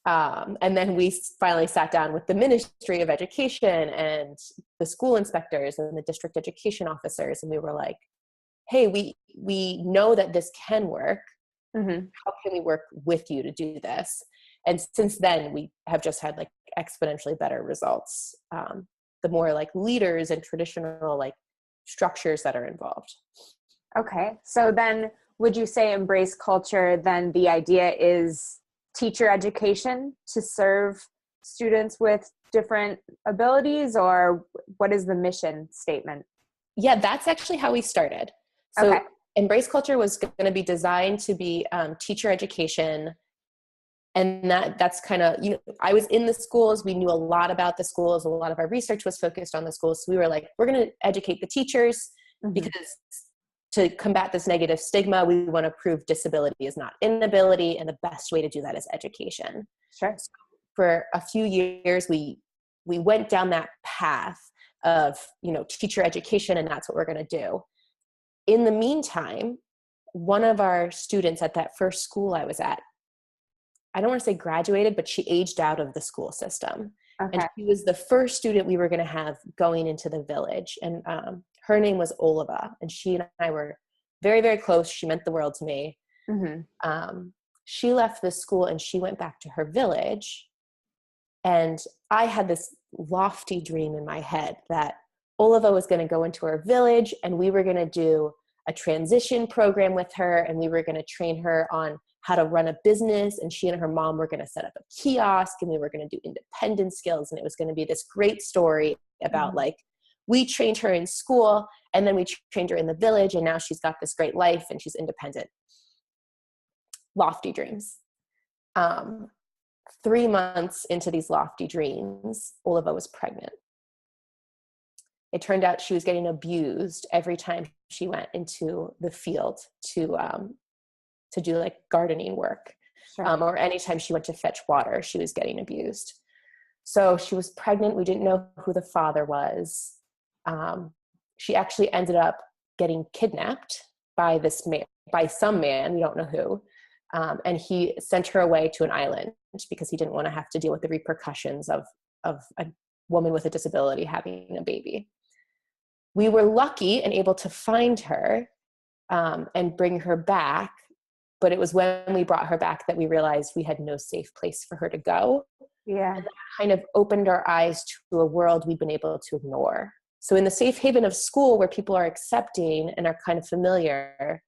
Speaker 5: And then we finally sat down with the Ministry of Education and the school inspectors and the district education officers. And we were like, hey, we know that this can work.
Speaker 2: Mm-hmm.
Speaker 5: How can we work with you to do this? And since then, we have just had like exponentially better results. The more like leaders and traditional like structures that are involved.
Speaker 2: Okay. So then would you say Embrace Culture, then the idea is teacher education to serve students with different abilities, or what is the mission statement?
Speaker 5: Yeah, that's actually how we started. So
Speaker 2: okay.
Speaker 5: Embrace Culture was going to be designed to be teacher education And that's kind of, I was in the schools. We knew a lot about the schools. A lot of our research was focused on the schools. So we were like, we're going to educate the teachers because to combat this negative stigma, we want to prove disability is not inability. And the best way to do that is education.
Speaker 2: Sure.
Speaker 5: So for a few years, we went down that path of, teacher education, and that's what we're going to do. In the meantime, one of our students at that first school I was at, I don't want to say graduated, but she aged out of the school system.
Speaker 2: Okay.
Speaker 5: And she was the first student we were going to have going into the village. And her name was Oliva, and she and I were very, very close. She meant the world to me. She left the school and she went back to her village. And I had this lofty dream in my head that Oliva was going to go into her village and we were going to do a transition program with her, and we were going to train her on how to run a business, and she and her mom were going to set up a kiosk, and we were going to do independent skills, and it was going to be this great story about like, we trained her in school and then we trained her in the village, and now she's got this great life and she's independent. Lofty dreams. 3 months into these lofty dreams, Oliva was pregnant. It turned out she was getting abused every time she went into the field to do like gardening work.
Speaker 2: Sure.
Speaker 5: Or anytime she went to fetch water, she was getting abused. So she was pregnant. We didn't know who the father was. She actually ended up getting kidnapped by some man, we don't know who. And he sent her away to an island because he didn't want to have to deal with the repercussions of a woman with a disability having a baby. We were lucky and able to find her and bring her back. But it was when we brought her back that we realized we had no safe place for her to go.
Speaker 2: Yeah.
Speaker 5: And that kind of opened our eyes to a world we've been able to ignore. So in the safe haven of school, where people are accepting and are kind of familiar,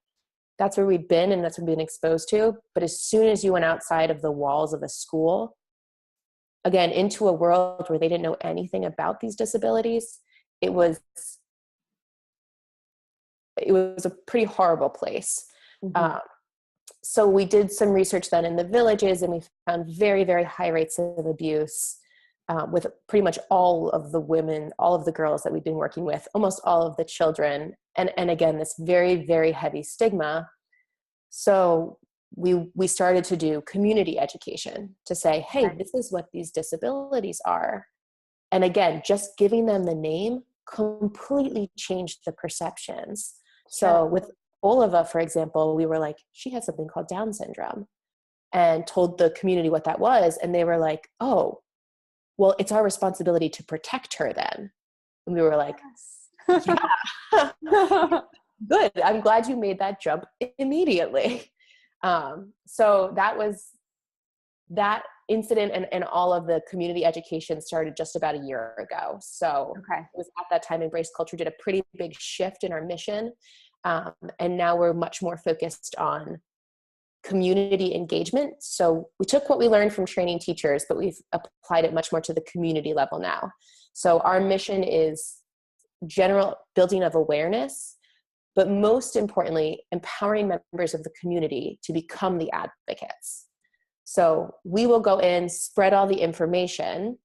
Speaker 5: that's where we've been and that's what we've been exposed to. But as soon as you went outside of the walls of a school, again, into a world where they didn't know anything about these disabilities, it was a pretty horrible place. So we did some research then in the villages, and we found very, very high rates of abuse with pretty much all of the women, all of the girls that we've been working with, almost all of the children. And again, this very, very heavy stigma. So we started to do community education to say, hey, this is what these disabilities are. And again, just giving them the name completely changed the perceptions. So with Oliva, for example, we were like, she has something called Down syndrome, and told the community what that was. And they were like, oh, well, it's our responsibility to protect her then. And we were like, yeah, good. I'm glad you made that jump immediately. So that incident and all of the community education started just about a year ago. So it was at that time Embrace Culture did a pretty big shift in our mission. And now we're much more focused on community engagement. So we took what we learned from training teachers, but we've applied it much more to the community level now. So our mission is general building of awareness, but most importantly, empowering members of the community to become the advocates. So we will go in, spread all the information,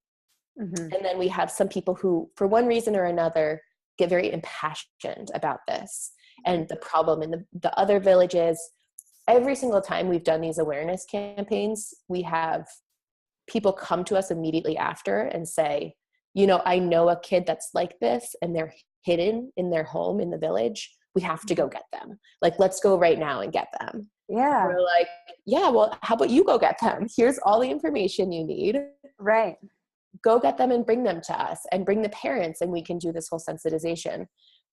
Speaker 5: and then we have some people who, for one reason or another, get very impassioned about this and the problem in the other villages. Every single time we've done these awareness campaigns, we have people come to us immediately after and say, I know a kid that's like this and they're hidden in their home in the village. We have to go get them. Like, let's go right now and get them.
Speaker 2: Yeah.
Speaker 5: We're like, yeah, well, how about you go get them? Here's all the information you need.
Speaker 2: Right.
Speaker 5: Go get them and bring them to us and bring the parents, and we can do this whole sensitization.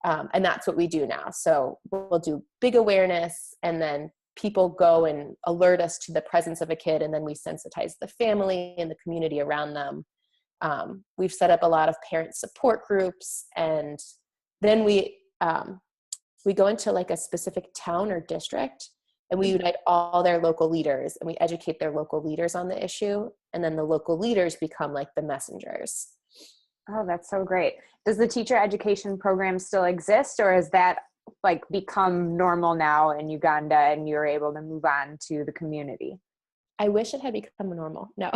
Speaker 5: And that's what we do now. So we'll do big awareness, and then people go and alert us to the presence of a kid, and then we sensitize the family and the community around them. We've set up a lot of parent support groups, and then we go into like a specific town or district, and we unite all their local leaders, and we educate their local leaders on the issue, and then the local leaders become like the messengers.
Speaker 2: Oh, that's so great. Does the teacher education program still exist, or has that like become normal now in Uganda and you're able to move on to the community?
Speaker 5: I wish it had become normal. No.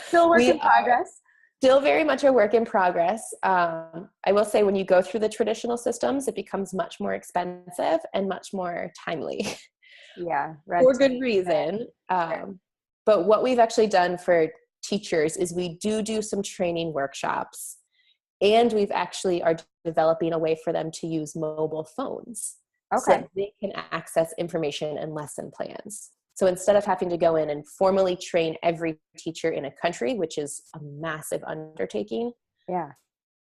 Speaker 2: Still work
Speaker 5: We
Speaker 2: in progress.
Speaker 5: Still very much a work in progress. I will say when you go through the traditional systems, it becomes much more expensive and much more timely.
Speaker 2: Yeah.
Speaker 5: For good reason. But what we've actually done for teachers is we do some training workshops, and we've actually are developing a way for them to use mobile phones so that they can access information and lesson plans. So instead of having to go in and formally train every teacher in a country, which is a massive undertaking,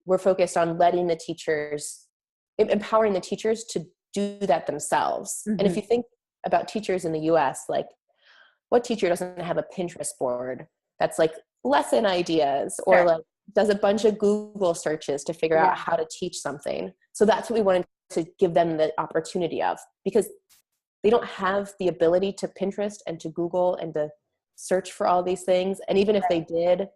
Speaker 5: we're focused on letting the teachers, empowering the teachers to do that themselves. And if you think about teachers in the US, like what teacher doesn't have a Pinterest board that's like lesson ideas or like does a bunch of Google searches to figure out how to teach something? So that's what we wanted to give them the opportunity of, because they don't have the ability to Pinterest and to Google and to search for all these things. And even if they did,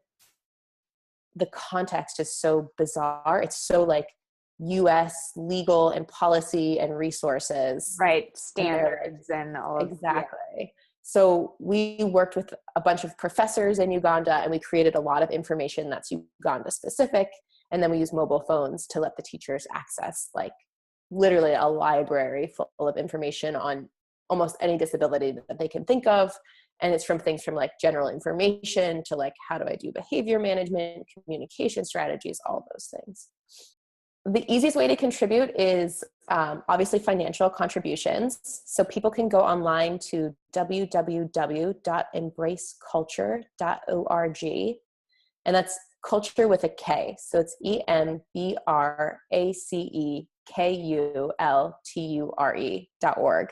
Speaker 5: the context is so bizarre. It's so like US legal and policy and resources.
Speaker 2: Right. Standards and all of
Speaker 5: Exactly. So we worked with a bunch of professors in Uganda, and we created a lot of information that's Uganda specific. And then we use mobile phones to let the teachers access like literally a library full of information on almost any disability that they can think of. And it's from things from like general information to like, how do I do behavior management, communication strategies, all those things. The easiest way to contribute is obviously financial contributions. So people can go online to www.embraceculture.org. And that's culture with a K. So it's EMBRACEKULTURE.org.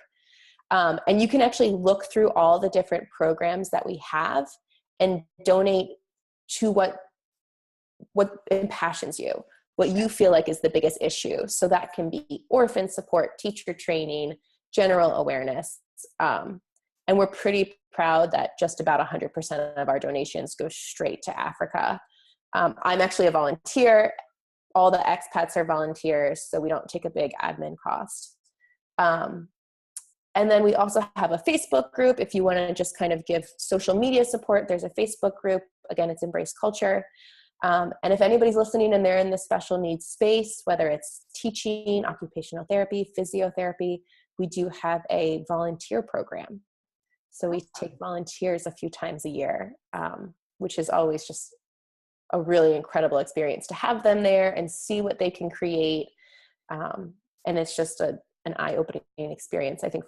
Speaker 5: And you can actually look through all the different programs that we have and donate to what impassions you, what you feel like is the biggest issue. So that can be orphan support, teacher training, general awareness. And we're pretty proud that just about 100% of our donations go straight to Africa. I'm actually a volunteer. All the expats are volunteers, so we don't take a big admin cost. And then we also have a Facebook group. If you want to just kind of give social media support, there's a Facebook group. Again, it's Embrace Culture. And if anybody's listening and they're in the special needs space, whether it's teaching, occupational therapy, physiotherapy, we do have a volunteer program. So we take volunteers a few times a year, which is always just a really incredible experience to have them there and see what they can create. And it's just an eye-opening experience. I think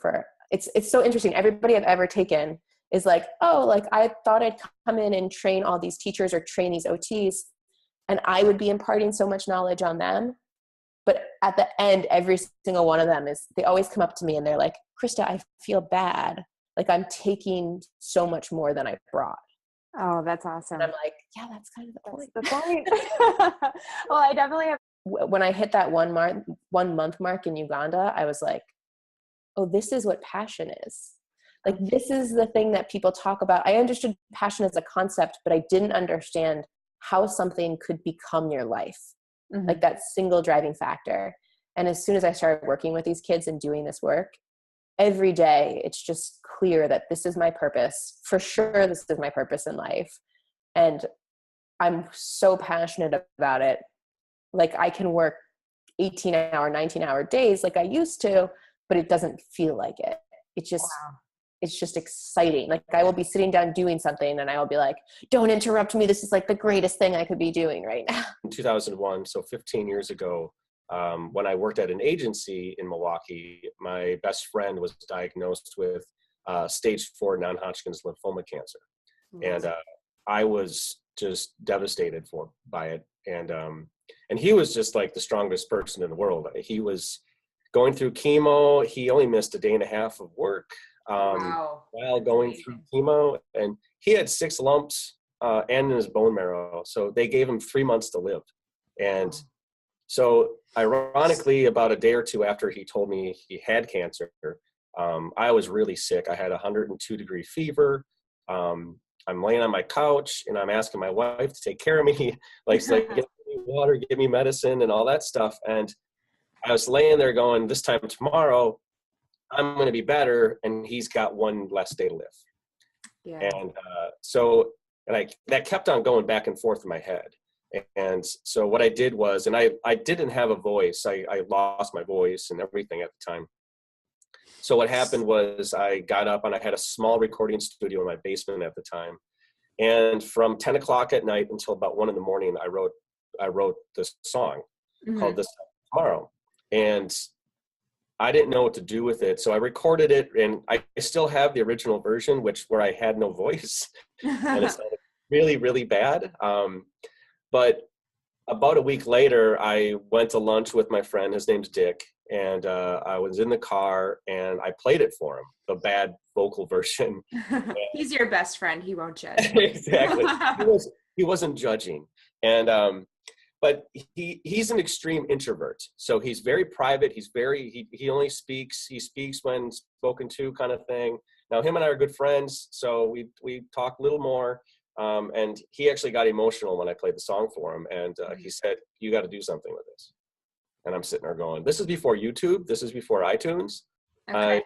Speaker 5: it's so interesting. Everybody I've ever taken is like, oh, like I thought I'd come in and train all these teachers or train these OTs, and I would be imparting so much knowledge on them. But at the end, every single one of them they always come up to me and they're like, Krista, I feel bad. Like I'm taking so much more than I brought.
Speaker 2: Oh, that's awesome.
Speaker 5: And I'm like, yeah, that's kind of the point.
Speaker 2: That's the point. Well, I definitely have.
Speaker 5: When I hit that 1 month mark in Uganda, I was like, oh, this is what passion is. Like, this is the thing that people talk about. I understood passion as a concept, but I didn't understand how something could become your life, like that single driving factor. And as soon as I started working with these kids and doing this work, every day, it's just clear that this is my purpose. For sure, this is my purpose in life. And I'm so passionate about it. Like I can work 18-hour, 19-hour days like I used to, but it doesn't feel like it. It's just exciting. Like I will be sitting down doing something and I will be like, don't interrupt me. This is like the greatest thing I could be doing right now.
Speaker 6: In 2001, so 15 years ago, when I worked at an agency in Milwaukee, my best friend was diagnosed with stage 4 non-Hodgkin's lymphoma cancer. And I was just devastated by it. And he was just like the strongest person in the world. He was going through chemo. He only missed a day and a half of work while going through chemo. And he had 6 lumps and in his bone marrow. So they gave him 3 months to live. And so ironically, about a day or two after he told me he had cancer, I was really sick. I had 102-degree fever. I'm laying on my couch and I'm asking my wife to take care of me, like get me water, give me medicine and all that stuff. And I was laying there going, this time tomorrow, I'm going to be better. And he's got 1 less day to live.
Speaker 2: Yeah.
Speaker 6: And that kept on going back and forth in my head. And so what I did was, and I didn't have a voice. I lost my voice and everything at the time. So what happened was I got up and I had a small recording studio in my basement at the time. And from 10 o'clock at night until about 1 a.m, I wrote this song called This Time Tomorrow. And I didn't know what to do with it. So I recorded it, and I still have the original version, where I had no voice. And it sounded really, really bad. But about a week later, I went to lunch with my friend. His name's Dick. And I was in the car, and I played it for him, the bad vocal version.
Speaker 2: He's your best friend. He won't judge.
Speaker 6: Exactly. He wasn't judging. And but he's an extreme introvert. So he's very private. He only speaks. He speaks when spoken to, kind of thing. Now him and I are good friends, so we talk a little more. And he actually got emotional when I played the song for him, and he said, "You got to do something with this." And I'm sitting there going, "This is before YouTube. This is before iTunes."
Speaker 2: Okay.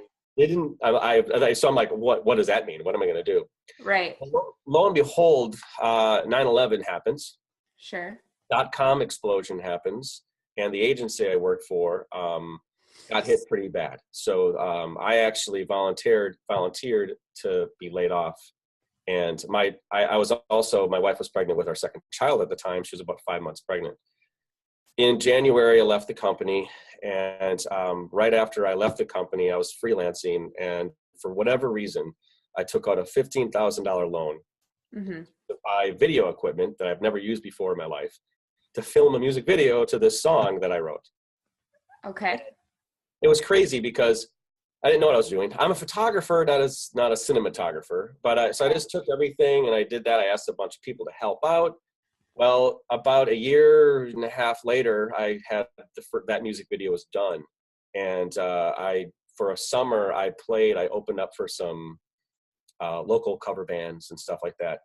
Speaker 6: So I'm like, what does that mean? What am I going to do?
Speaker 2: Right.
Speaker 6: Lo and behold, 9/11 happens.
Speaker 2: Sure.
Speaker 6: .com explosion happens, and the agency I worked for got hit pretty bad. So I actually volunteered to be laid off. And my wife was pregnant with our second child at the time. She was about 5 months pregnant. In January, I left the company, and right after I left the company, I was freelancing, and for whatever reason, I took out a $15,000 loan to buy video equipment that I've never used before in my life to film a music video to this song that I wrote.
Speaker 2: Okay.
Speaker 6: It was crazy because I didn't know what I was doing. I'm a photographer, not a cinematographer, but so I just took everything and I did that. I asked a bunch of people to help out. Well, about a year and a half later, I had that music video was done. And for a summer, I opened up for some local cover bands and stuff like that.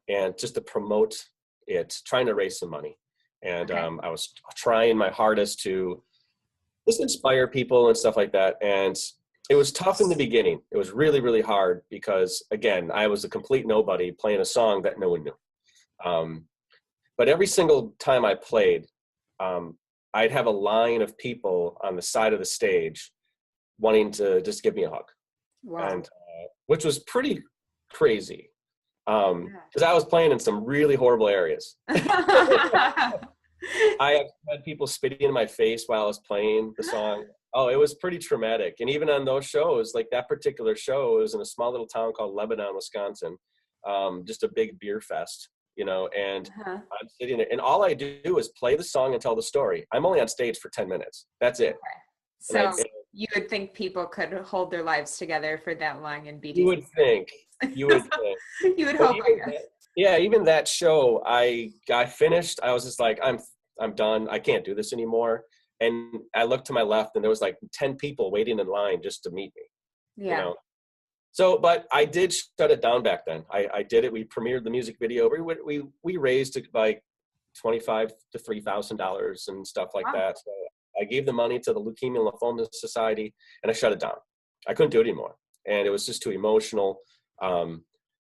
Speaker 6: And just to promote it, trying to raise some money. And I was trying my hardest to just inspire people and stuff like that. And it was tough in the beginning. It was really, really hard because, again, I was a complete nobody playing a song that no one knew. But every single time I played, I'd have a line of people on the side of the stage wanting to just give me a hug.
Speaker 2: Wow.
Speaker 6: And which was pretty crazy because I was playing in some really horrible areas. I had people spitting in my face while I was playing the song. Oh, it was pretty traumatic. And even on those shows, like that particular show, it was in a small little town called Lebanon, Wisconsin, just a big beer fest. And I'm sitting there, and all I do is play the song and tell the story. I'm only on stage for 10 minutes. That's it.
Speaker 2: Okay. So you would think people could hold their lives together for that long and be.
Speaker 6: You would think. You would
Speaker 2: hope.
Speaker 6: Even that show, I finished. I was just like, I'm done. I can't do this anymore. And I looked to my left, and there was like 10 people waiting in line just to meet me.
Speaker 2: Yeah.
Speaker 6: So, but I did shut it down back then. I did it. We premiered the music video. We raised like $2,500 to $3,000 and stuff like that. So I gave the money to the Leukemia and Lymphoma Society, and I shut it down. I couldn't do it anymore, and it was just too emotional.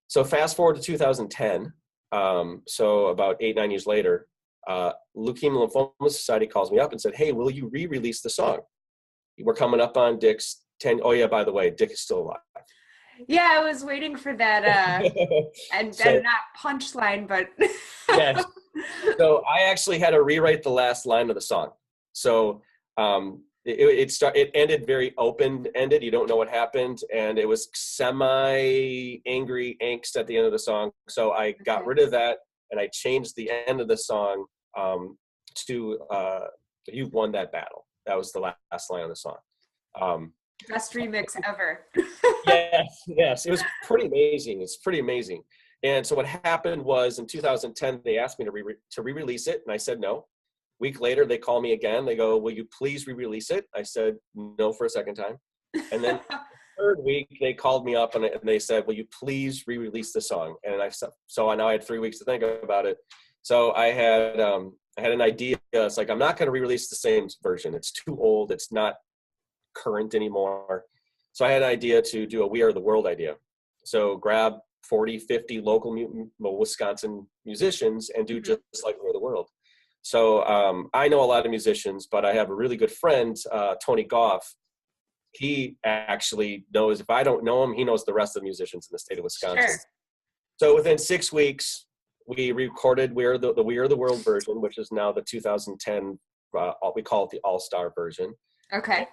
Speaker 6: So fast forward to 2010. So about 8-9 years later, Leukemia and Lymphoma Society calls me up and said, "Hey, will you re-release the song? We're coming up on Dick's 10." Oh yeah, by the way, Dick is still alive.
Speaker 2: Yeah, I was waiting for that, and not punchline, but
Speaker 6: yes. So I actually had to rewrite the last line of the song. So it ended very open-ended. You don't know what happened, and it was semi-angry angst at the end of the song. So I got rid of that, and I changed the end of the song to "You've won that battle." That was the last line of the song.
Speaker 2: Best remix ever.
Speaker 6: Yes, it was pretty amazing. It's pretty amazing. And so what happened was in 2010, they asked me to re-release it, and I said no. Week later, they call me again. They go, "Will you please re-release it?" I said no for a second time. And then the third week, they called me up and they said, "Will you please re-release the song?" And I now had 3 weeks to think about it. So I had an idea. It's like, I'm not going to re-release the same version. It's too old. It's not current anymore. So I had an idea to do a "We Are the World" idea. So grab 40, 50 local Wisconsin musicians and do just like We're the World. So I know a lot of musicians, but I have a really good friend, Tony Goff. He actually knows, if I don't know him, he knows the rest of the musicians in the state of Wisconsin.
Speaker 2: Sure.
Speaker 6: So within 6 weeks, we recorded We Are the World version, which is now the 2010, we call it the All-Star version.
Speaker 2: Okay.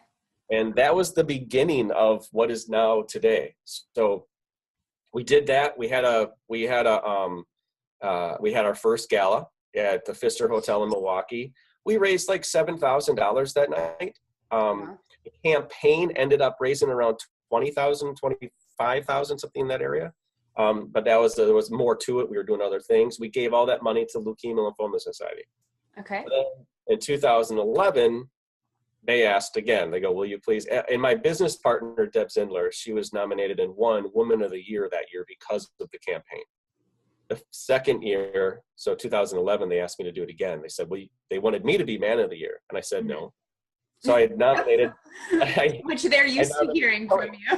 Speaker 6: And that was the beginning of what is now today. So we did that. We had our first gala at the Pfister Hotel in Milwaukee. We raised like $7,000 that night. The campaign ended up raising around 20,000, 25,000, something in that area. But there was more to it. We were doing other things. We gave all that money to Leukemia Lymphoma Society.
Speaker 2: Okay.
Speaker 6: In 2011, they asked again, they go, will you please? And my business partner, Deb Zindler, she was nominated and won Woman of the Year that year because of the campaign. The second year, so 2011, they asked me to do it again. They said, well, they wanted me to be Man of the Year. And I said, no. So I had nominated.
Speaker 2: Which they're used to hearing from you.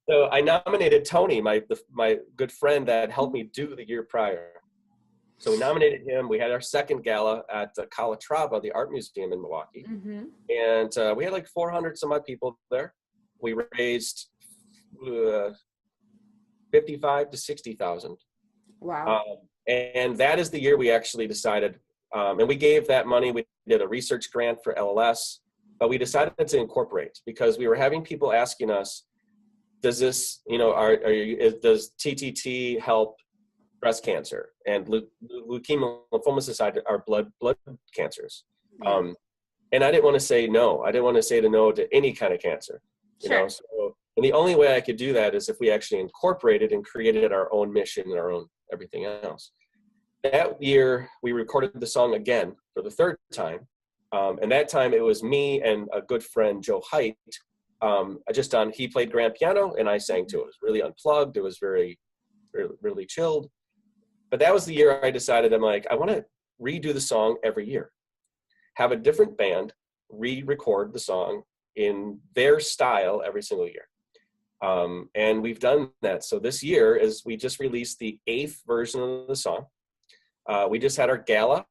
Speaker 6: So I nominated Tony, my good friend that helped me do the year prior. So we nominated him. We had our second gala at Calatrava, the art museum in Milwaukee. And we had like 400 some odd people there. We raised 55 to 60,000.
Speaker 2: Wow.
Speaker 6: And that is the year we actually decided, and we gave that money. We did a research grant for LLS, but we decided to incorporate because we were having people asking us, does this, does TTT help breast cancer and Leukemia Lymphoma Society are blood cancers? And I didn't want to say no. I didn't want to say no to any kind of cancer. So, and the only way I could do that is if we actually incorporated and created our own mission and our own everything else. That year, we recorded the song again for the third time. And that time it was me and a good friend, Joe Height. He played grand piano and I sang to it. It was really unplugged. It was very, really, really chilled. But that was the year I decided, I'm like, I want to redo the song every year. Have a different band re-record the song in their style every single year. And we've done that. So this year we just released the 8th version of the song. We just had our gala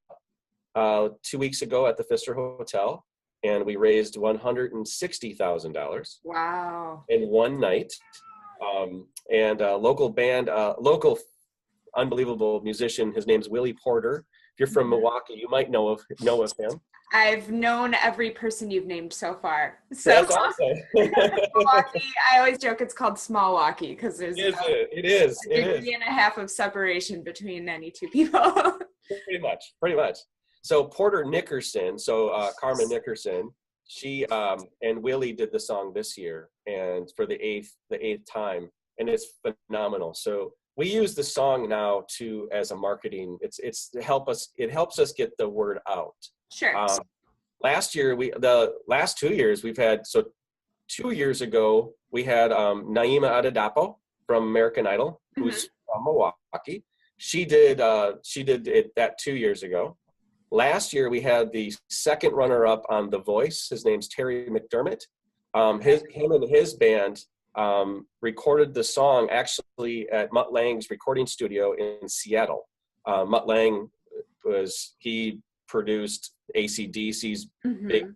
Speaker 6: 2 weeks ago at the Pfister Hotel, and we raised $160,000.
Speaker 2: Wow.
Speaker 6: In one night. And a local band, local unbelievable musician, his name's Willie Porter. If you're from Milwaukee, you might know of him.
Speaker 2: I've known every person you've named so far. So
Speaker 6: that's awesome.
Speaker 2: Milwaukee, I always joke it's called Smallwaukee because there's
Speaker 6: it is
Speaker 2: a degree and a half of separation between any two people.
Speaker 6: Pretty much. So Porter Nickerson, Carmen Nickerson, she and Willie did the song this year, and for the eighth time, and it's phenomenal. So we use the song now as a marketing. It helps us get the word out.
Speaker 2: Sure.
Speaker 6: Last year, the last 2 years we've had, 2 years ago we had Naima Adedapo from American Idol, who's from Milwaukee. She did it that 2 years ago. Last year we had the second runner-up on The Voice. His name's Terry McDermott. Him and his band recorded the song actually at Mutt Lange's recording studio in Seattle. Mutt Lange he produced AC/DC's big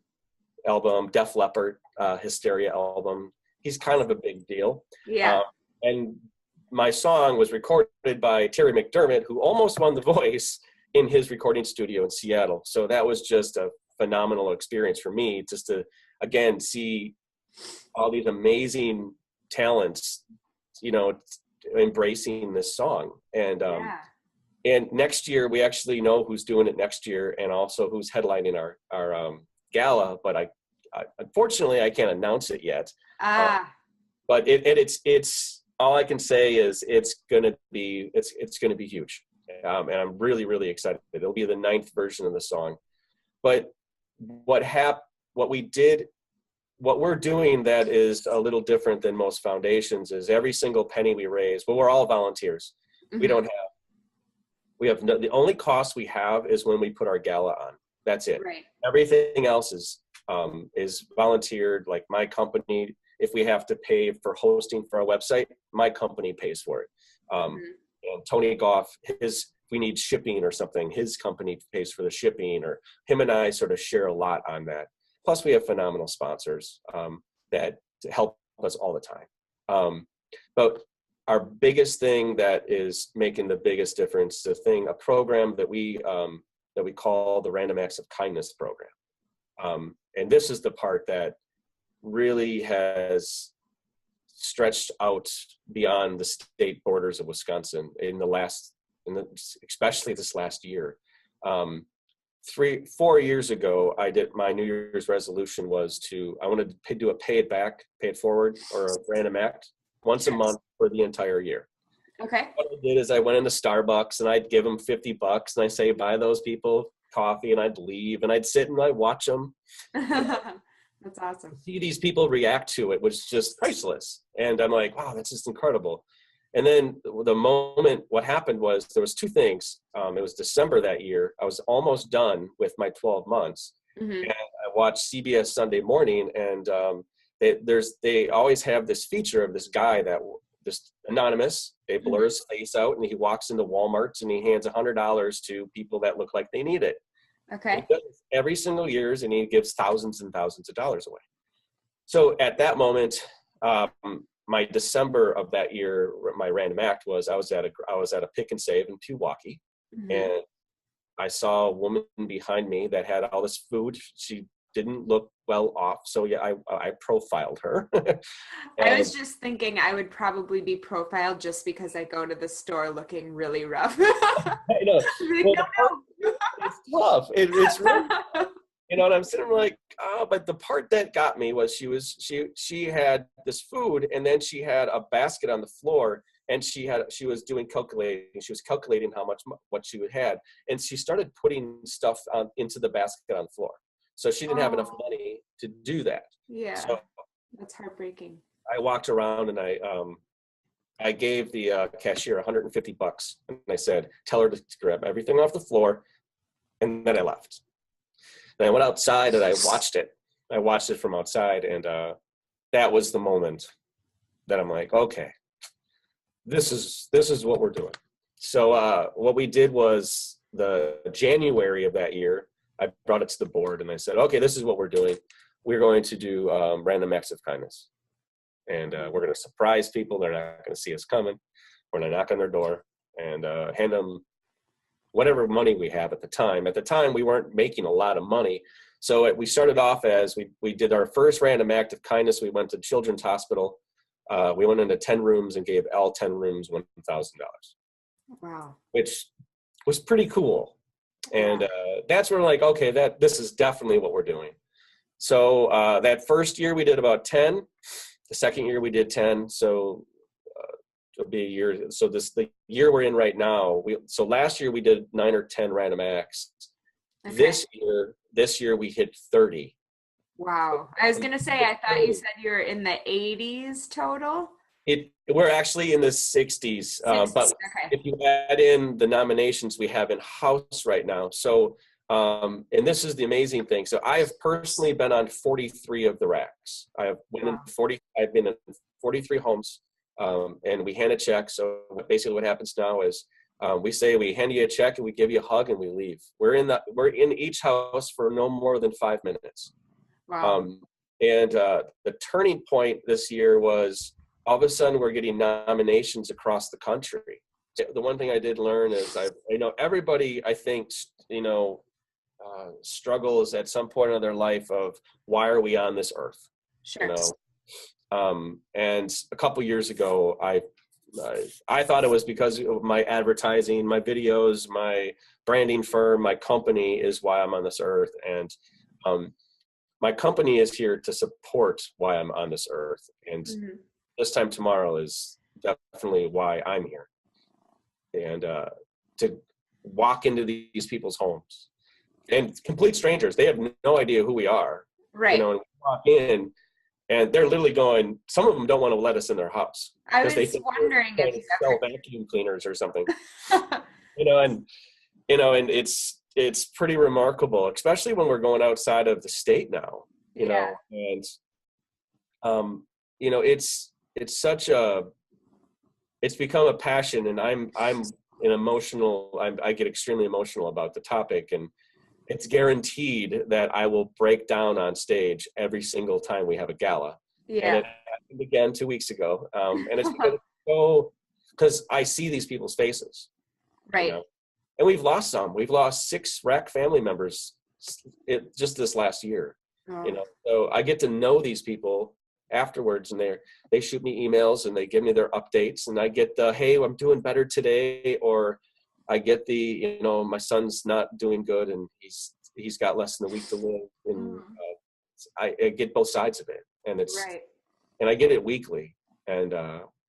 Speaker 6: album, Def Leppard, Hysteria album. He's kind of a big deal.
Speaker 2: Yeah.
Speaker 6: And my song was recorded by Terry McDermott, who almost won The Voice, in his recording studio in Seattle. So that was just a phenomenal experience for me, just to, again, see all these amazing talents, embracing this song. And next year, we actually know who's doing it next year and also who's headlining our gala, but I unfortunately, I can't announce it yet. But it's all I can say is it's gonna be huge. And I'm really, really excited. It'll be the 9th version of the song. But what we're doing that is a little different than most foundations is every single penny we raise, but we're all volunteers. The only cost we have is when we put our gala on. That's it.
Speaker 2: Right.
Speaker 6: Everything else is volunteered. Like my company if we have to pay for hosting for our website, my company pays for it. And Tony Goff, if we need shipping or something, his company pays for the shipping, or him and I sort of share a lot on that. Plus we have phenomenal sponsors that help us all the time. But our biggest thing that is making the biggest difference, a program that we call the Random Acts of Kindness program. And this is the part that really has stretched out beyond the state borders of Wisconsin especially this last year. 4 years ago, my New Year's resolution was I wanted to do a pay it forward, or a random act once a month for the entire year.
Speaker 2: Okay.
Speaker 6: What I did is I went into Starbucks and I'd give them $50 and I say, buy those people coffee, and I'd leave and I'd sit and I'd watch them.
Speaker 2: That's awesome.
Speaker 6: See these people react to it was just priceless. And I'm like, wow, that's just incredible. And then what happened was there was two things. It was December that year. I was almost done with my 12 months. And I watched CBS Sunday Morning, and they always have this feature of this guy this anonymous, they blur his face out, and he walks into Walmart's and he hands $100 to people that look like they need it.
Speaker 2: Okay.
Speaker 6: He does this every single year, and he gives thousands and thousands of dollars away. So at that moment, my December of that year, my random act was I was at a pick and save in Pewaukee, and I saw a woman behind me that had all this food. She didn't look well off, so yeah, I profiled her.
Speaker 2: I was just thinking I would probably be profiled just because I go to the store looking really rough.
Speaker 6: I know. It's tough. It's really, and I'm sitting there like, oh, but the part that got me was she had this food, and then she had a basket on the floor, and she was doing calculating. She was calculating what she had, and she started putting stuff into the basket on the floor. So she didn't have enough money to do that.
Speaker 2: Yeah,
Speaker 6: so
Speaker 2: that's heartbreaking.
Speaker 6: I walked around and I gave the cashier $150, and I said, tell her to grab everything off the floor, and then I left. And I went outside and I watched it. I watched it from outside, and that was the moment that I'm like, okay, this is what we're doing. So what we did was the January of that year, I brought it to the board and I said, okay, this is what we're doing. We're going to do random acts of kindness. And we're going to surprise people. They're not going to see us coming. We're going to knock on their door and hand them whatever money we have at the time. At the time, we weren't making a lot of money. So we started off as we did our first random act of kindness. We went to Children's Hospital. We went into 10 rooms and gave all 10 rooms $1,000.
Speaker 2: Wow.
Speaker 6: Which was pretty cool. And that's where we're like, okay, this is definitely what we're doing. So that first year we did about 10. The second year we did 10. So it'll be a year. So the year we're in right now, so last year we did 9 or 10 random acts. Okay. This year we hit 30.
Speaker 2: Wow. I was gonna say, I thought you said you were in the 80s total.
Speaker 6: We're actually in the 60s, but
Speaker 2: okay.
Speaker 6: If you add in the nominations we have in house right now. So, and this is the amazing thing. So I have personally been on 43 of the racks. I've been in 43 homes, and we hand a check. So basically what happens now is we hand you a check and we give you a hug and we leave. We're in each house for no more than 5 minutes.
Speaker 2: Wow.
Speaker 6: And the turning point this year was, all of a sudden we're getting nominations across the country. The one thing I did learn is everybody, I think, struggles at some point in their life of why are we on this earth?
Speaker 2: Sure.
Speaker 6: And a couple years ago, I thought it was because of my advertising, my videos, my branding firm, my company is why I'm on this earth. And my company is here to support why I'm on this earth. And this time tomorrow is definitely why I'm here. And to walk into these people's homes, and complete strangers, they have no idea who we are.
Speaker 2: Right.
Speaker 6: And we walk in and they're literally going, some of them don't want to let us in their house.
Speaker 2: I was wondering if you
Speaker 6: sell vacuum cleaners or something. And it's pretty remarkable, especially when we're going outside of the state now, you know, and it's become a passion, and I'm an emotional, I get extremely emotional about the topic, and it's guaranteed that I will break down on stage every single time we have a gala. And it happened again 2 weeks ago. And it's because I see these people's faces.
Speaker 2: Right.
Speaker 6: And we've lost some. We've lost 6 RAC family members just this last year.
Speaker 2: Oh.
Speaker 6: So I get to know these people afterwards, and they shoot me emails and they give me their updates, and I get the, hey, I'm doing better today, or I get the, my son's not doing good and he's got less than a week to live, and I get both sides of it, and and I get it weekly, and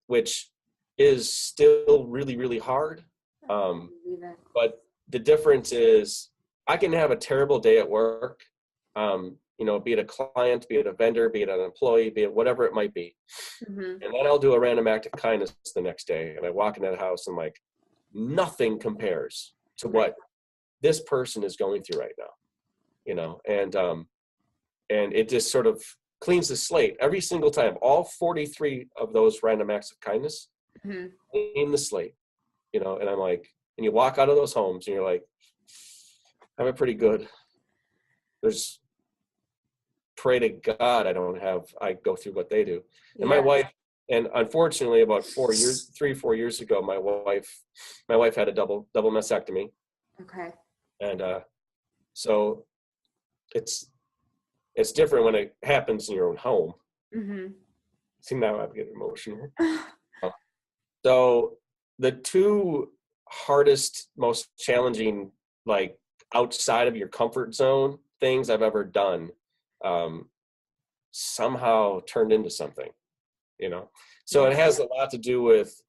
Speaker 6: which is still really, really hard. But the difference is I can have a terrible day at work, be it a client, be it a vendor, be it an employee, be it whatever it might be. And then I'll do a random act of kindness the next day. And I walk in that house and like, nothing compares to what this person is going through right now, and it just sort of cleans the slate every single time. All 43 of those random acts of kindness clean the slate, and I'm like, and you walk out of those homes and you're like, I'm pretty good. Pray to God I go through what they do. And my wife, and unfortunately about 3 or 4 years ago, my wife had a double mastectomy.
Speaker 2: Okay.
Speaker 6: And so it's different when it happens in your own home. See, now I'm getting emotional. So the 2 hardest, most challenging, like outside of your comfort zone things I've ever done somehow turned into something, so it has a lot to do with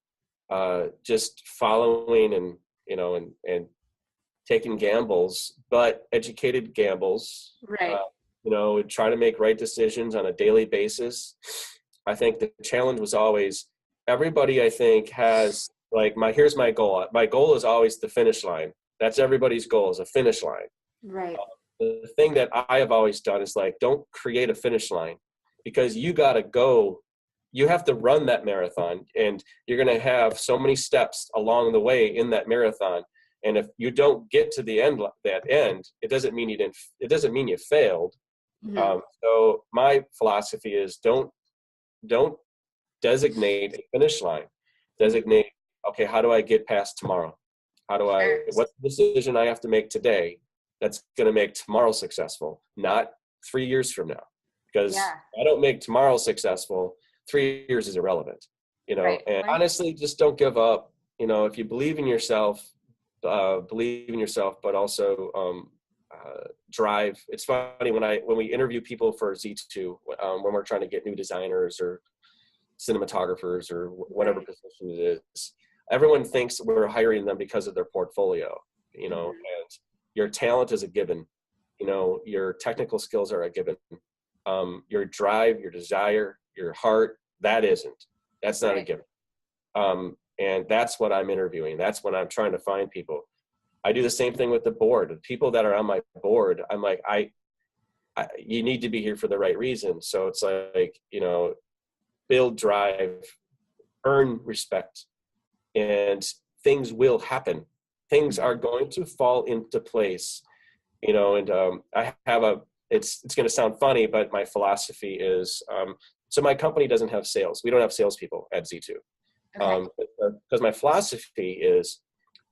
Speaker 6: just following and taking gambles, but educated gambles,
Speaker 2: right.
Speaker 6: And try to make right decisions on a daily basis. I think the challenge was always, everybody I think has like, here's my goal. My goal is always the finish line. That's everybody's goal, is a finish line.
Speaker 2: Right.
Speaker 6: The thing that I have always done is like, don't create a finish line, because you got to go, you have to run that marathon, and you're going to have so many steps along the way in that marathon. And if you don't get to the end, it doesn't mean you failed. So my philosophy is don't designate a finish line. Designate, okay, how do I get past tomorrow? What's the decision I have to make today that's going to make tomorrow successful, not 3 years from now? Because if I don't make tomorrow successful, 3 years is irrelevant, and honestly, just don't give up. If you believe in yourself, but also drive. It's funny when we interview people for Z2, when we're trying to get new designers or cinematographers or whatever position it is, everyone thinks we're hiring them because of their portfolio, and your talent is a given, your technical skills are a given, your drive, your desire, your heart, that's not a given. And that's what I'm interviewing. That's when I'm trying to find people. I do the same thing with the board. The people that are on my board, I'm like, you need to be here for the right reason. So it's like, build drive, earn respect, and things will happen. Things are going to fall into place, and I have it's going to sound funny, but my philosophy is, so my company doesn't have sales. We don't have salespeople at Z2. Because my philosophy is,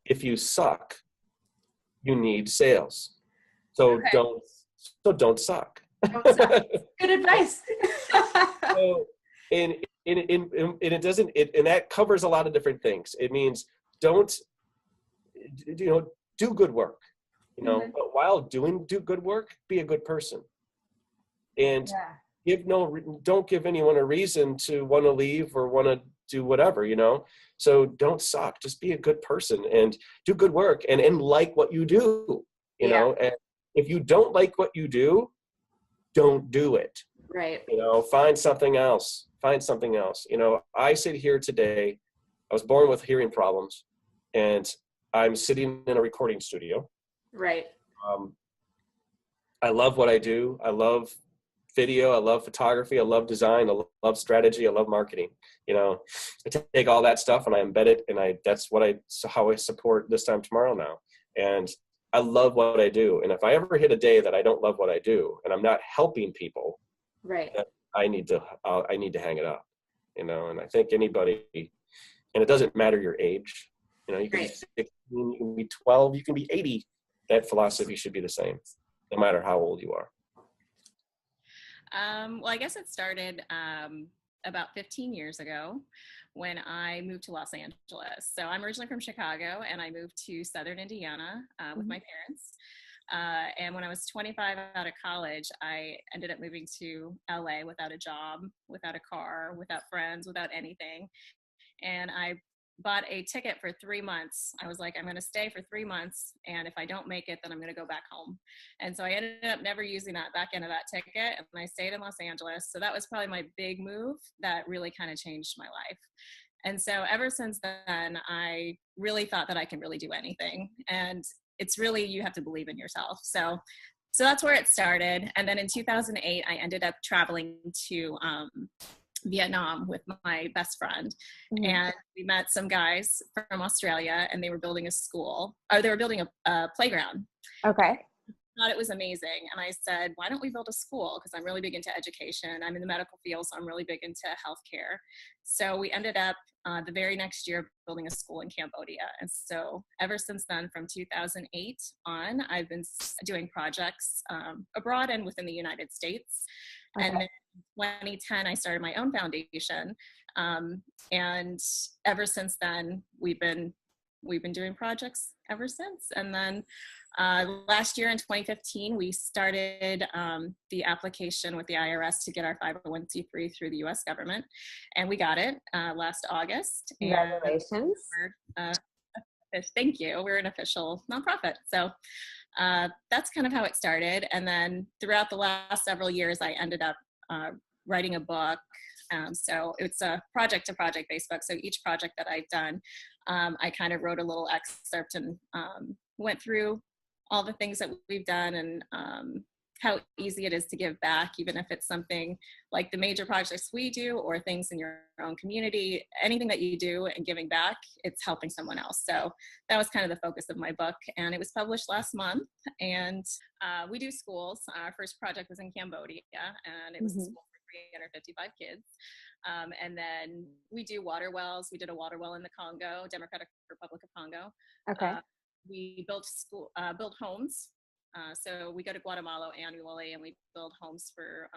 Speaker 6: if you suck, you need sales. So don't suck.
Speaker 2: Don't suck. Good advice.
Speaker 6: So, and it doesn't, and that covers a lot of different things. It means do good work, but while do good work, be a good person. And don't give anyone a reason to want to leave or want to do whatever, so don't suck, just be a good person and do good work and like what you do, and if you don't like what you do, don't do it.
Speaker 2: Right.
Speaker 6: Find something else. I sit here today, I was born with hearing problems, and I'm sitting in a recording studio.
Speaker 2: Right.
Speaker 6: I love what I do. I love video, I love photography, I love design, I love strategy, I love marketing. You know, I take all that stuff and I embed it, and that's how I support This Time Tomorrow now. And I love what I do. And if I ever hit a day that I don't love what I do and I'm not helping people,
Speaker 5: Right.
Speaker 6: I need to hang it up, you know. And I think anybody, and it doesn't matter your age, you know, you can be 16, you can be 12, you can be 80. That philosophy should be the same, no matter how old you are.
Speaker 7: Well, I guess it started about 15 years ago when I moved to Los Angeles. So I'm originally from Chicago, and I moved to Southern Indiana with my parents. And when I was 25 out of college, I ended up moving to LA without a job, without a car, without friends, without anything. And I bought a ticket for 3 months. I was like, I'm going to stay for 3 months, and if I don't make it, then I'm going to go back home. And so I ended up never using that back end of that ticket, and I stayed in Los Angeles. So that was probably my big move that really kind of changed my life. And so ever since then, I really thought that I can really do anything. And it's really, you have to believe in yourself. So that's where it started. And then in 2008, I ended up traveling to Vietnam with my best friend. And we met some guys from Australia, and they were building a school, or they were building a playground.
Speaker 5: Okay.
Speaker 7: I thought it was amazing. And I said, why don't we build a school? Because I'm really big into education. I'm in the medical field, so I'm really big into healthcare. So we ended up the very next year building a school in Cambodia. And so ever since then, from 2008 on, I've been doing projects abroad and within the United States. Okay. And then in 2010, I started my own foundation. And ever since then, we've been doing projects ever since. And then last year in 2015, we started the application with the IRS to get our 501c3 through the US government. And we got it last August.
Speaker 5: Congratulations.
Speaker 7: Thank you. We're an official nonprofit. So that's kind of how it started. And then throughout the last several years, I ended up writing a book. So it's a project to project based book. So each project that I've done, I kind of wrote a little excerpt and went through all the things that we've done and how easy it is to give back, even if it's something like the major projects we do or things in your own community. Anything that you do and giving back, it's helping someone else. So that was kind of the focus of my book, and it was published last month. And we do schools. Our first project was in Cambodia, and it was a school for 355 kids. And then we do water wells. We did a water well in the Congo, Democratic Republic of Congo.
Speaker 5: Okay.
Speaker 7: We built homes. So we go to Guatemala annually, and we build homes for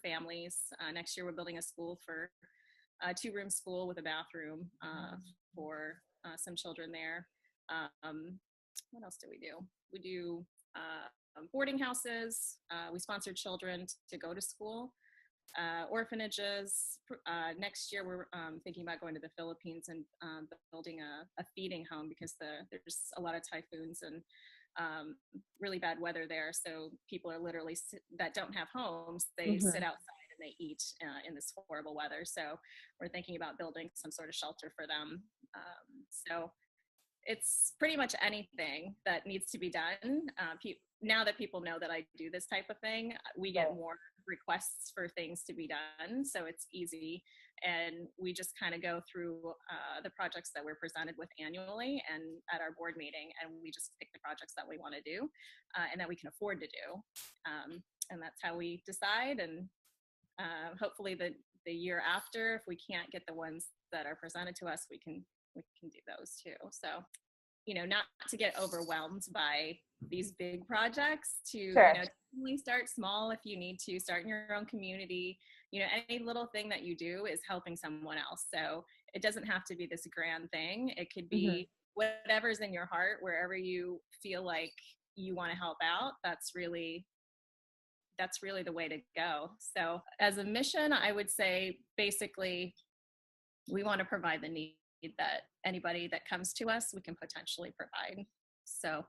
Speaker 7: families. Next year, we're building a school for a 2-room school with a bathroom for some children there. What else do? We do boarding houses. We sponsor children to go to school. Orphanages. Next year, we're thinking about going to the Philippines and building a feeding home, because there's a lot of typhoons and really bad weather there. So people are literally that don't have homes, they sit outside and they eat in this horrible weather. So we're thinking about building some sort of shelter for them. So it's pretty much anything that needs to be done. Now that people know that I do this type of thing, we get more requests for things to be done. So it's easy. And we just kind of go through the projects that we're presented with annually and at our board meeting, and we just pick the projects that we want to do and that we can afford to do. And that's how we decide. And hopefully the year after, if we can't get the ones that are presented to us, we can do those too. So, not to get overwhelmed by these big projects, to definitely start small if you need to, start in your own community. Any little thing that you do is helping someone else. So it doesn't have to be this grand thing. It could be whatever's in your heart, wherever you feel like you want to help out. That's really the way to go. So as a mission, I would say basically we want to provide the need that anybody that comes to us, we can potentially provide. So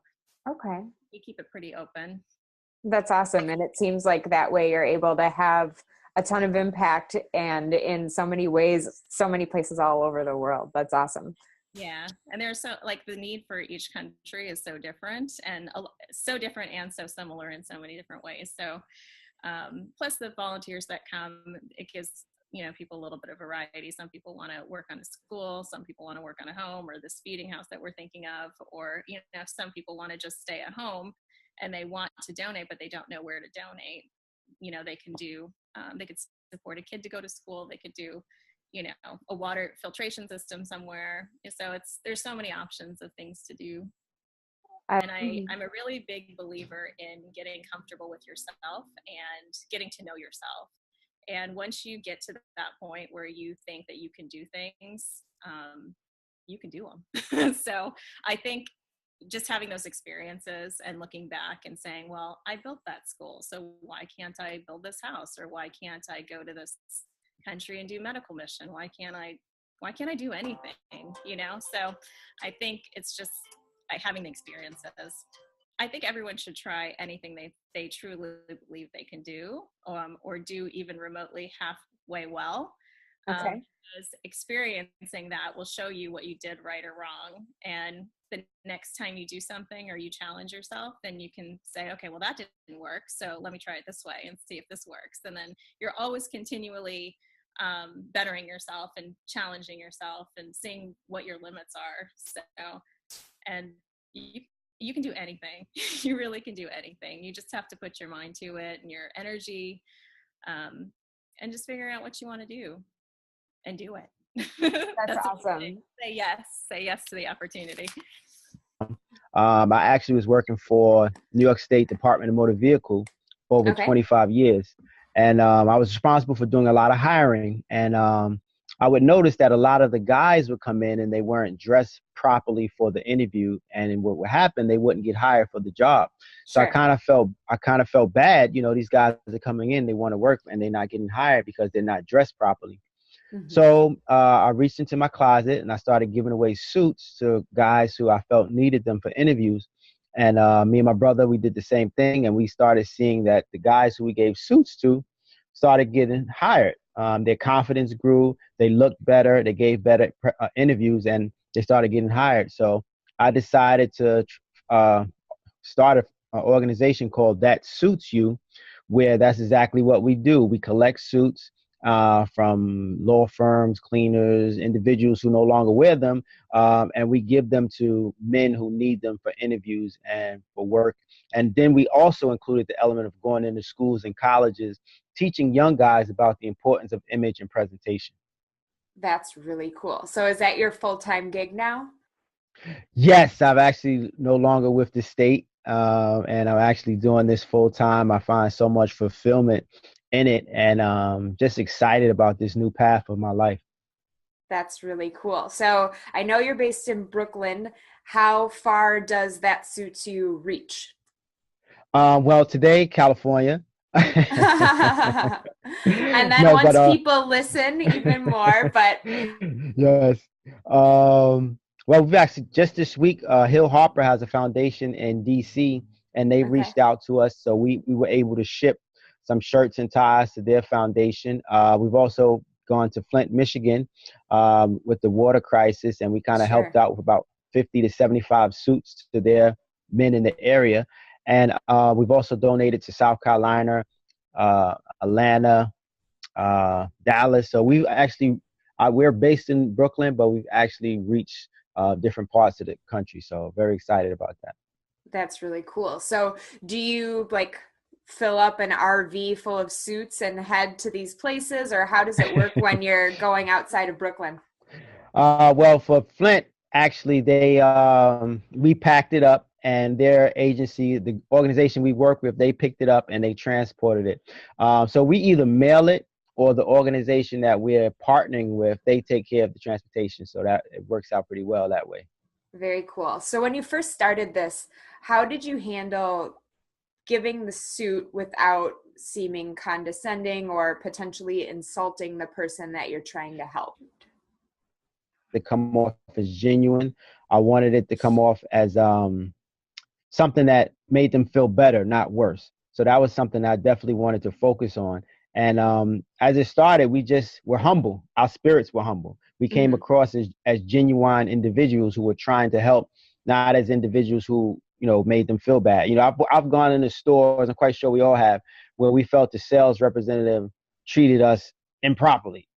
Speaker 7: we keep it pretty open.
Speaker 2: That's awesome. And it seems like that way you're able to have a ton of impact, and in so many ways, so many places all over the world. That's awesome.
Speaker 7: Yeah. And there's the need for each country is so different and so similar in so many different ways. So Plus the volunteers that come, it gives, people a little bit of variety. Some people want to work on a school, some people want to work on a home, or this feeding house that we're thinking of, or, some people want to just stay at home and they want to donate, but they don't know where to donate. They can do, they could support a kid to go to school. They could do, a water filtration system somewhere. So there's so many options of things to do. And I'm a really big believer in getting comfortable with yourself and getting to know yourself. And once you get to that point where you think that you can do things, you can do them. So I think just having those experiences and looking back and saying, well, I built that school, so why can't I build this house? Or why can't I go to this country and do medical mission? Why can't I do anything? So I think it's just having the experiences. I think everyone should try anything they truly believe they can do, or do even remotely halfway well.
Speaker 2: Okay.
Speaker 7: Because experiencing that will show you what you did right or wrong. And the next time you do something or you challenge yourself, then you can say, okay, well, that didn't work, so let me try it this way and see if this works. And then you're always continually bettering yourself and challenging yourself and seeing what your limits are. So, and you can do anything. You really can do anything. You just have to put your mind to it and your energy, and just figure out what you want to do and do it.
Speaker 2: That's awesome.
Speaker 7: Say yes to the opportunity.
Speaker 8: I actually was working for New York State Department of Motor Vehicle for over 25 years. And I was responsible for doing a lot of hiring. And I would notice that a lot of the guys would come in and they weren't dressed properly for the interview. And what would happen, they wouldn't get hired for the job. So I kind of felt bad. These guys are coming in, they want to work, and they're not getting hired because they're not dressed properly. Mm-hmm. So I reached into my closet and I started giving away suits to guys who I felt needed them for interviews. And me and my brother, we did the same thing. And we started seeing that the guys who we gave suits to started getting hired. Their confidence grew. They looked better. They gave better interviews, and they started getting hired. So I decided to start an organization called That Suits You, where that's exactly what we do. We collect suits from law firms, cleaners, individuals who no longer wear them, and we give them to men who need them for interviews and for work. And then we also included the element of going into schools and colleges, teaching young guys about the importance of image and presentation.
Speaker 2: That's really cool. So is that your full-time gig now?
Speaker 8: Yes, I'm actually no longer with the state, and I'm actually doing this full-time. I find so much fulfillment in it, and just excited about this new path of my life.
Speaker 2: That's really cool. So I know you're based in Brooklyn. How far does That Suits You reach?
Speaker 8: Well, today, California.
Speaker 2: And then people listen even more, but
Speaker 8: yes. Well, we've actually just this week, Hill Harper has a foundation in DC, and they reached out to us, so we were able to ship some shirts and ties to their foundation. We've also gone to Flint, Michigan, with the water crisis, and we kind of helped out with about 50 to 75 suits to their men in the area. And we've also donated to South Carolina, Atlanta, Dallas. So we actually, we're based in Brooklyn, but we've actually reached different parts of the country. So very excited about that.
Speaker 2: That's really cool. So do you fill up an RV full of suits and head to these places, or how does it work when you're going outside of Brooklyn?
Speaker 8: Well, for Flint, actually, we packed it up, and their agency, the organization we work with, they picked it up and they transported it. So we either mail it, or the organization that we're partnering with, they take care of the transportation. So that it works out pretty well that way.
Speaker 2: Very cool. So when you first started this, how did you handle giving the suit without seeming condescending or potentially insulting the person that you're trying to help?
Speaker 8: To come off as genuine. I wanted it to come off as something that made them feel better, not worse. So that was something I definitely wanted to focus on. And as it started, we just were humble. Our spirits were humble. We came across as genuine individuals who were trying to help, not as individuals who made them feel bad. I've gone into stores, I'm quite sure we all have, where we felt the sales representative treated us improperly,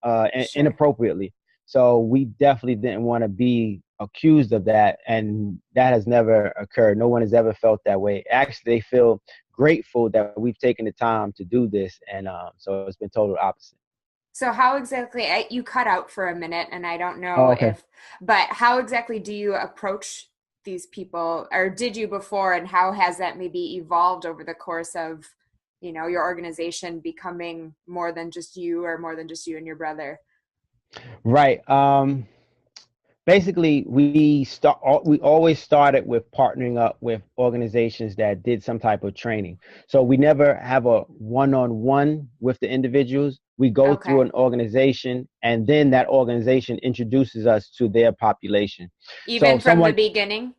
Speaker 8: inappropriately. So we definitely didn't want to be accused of that, and that has never occurred. No one has ever felt that way. Actually, they feel grateful that we've taken the time to do this, and so it's been total opposite.
Speaker 2: So how exactly, you cut out for a minute and I don't know
Speaker 8: Oh, okay.
Speaker 2: but how exactly do you approach these people, or did you before, and how has that maybe evolved over the course of, your organization becoming more than just you, or more than just you and your brother?
Speaker 8: Right. Basically, we always started with partnering up with organizations that did some type of training. So we never have a one-on-one with the individuals. We go through an organization, and then that organization introduces us to their population.
Speaker 2: Even from the beginning?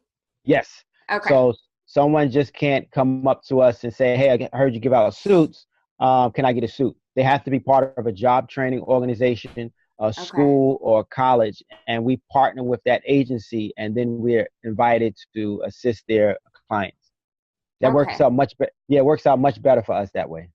Speaker 8: Yes.
Speaker 2: Okay.
Speaker 8: So someone just can't come up to us and say, "Hey, I heard you give out suits. Can I get a suit?" They have to be part of a job training organization, a school or college, and we partner with that agency, and then we're invited to assist their clients. That works out much better. Yeah, it works out much better for us that way.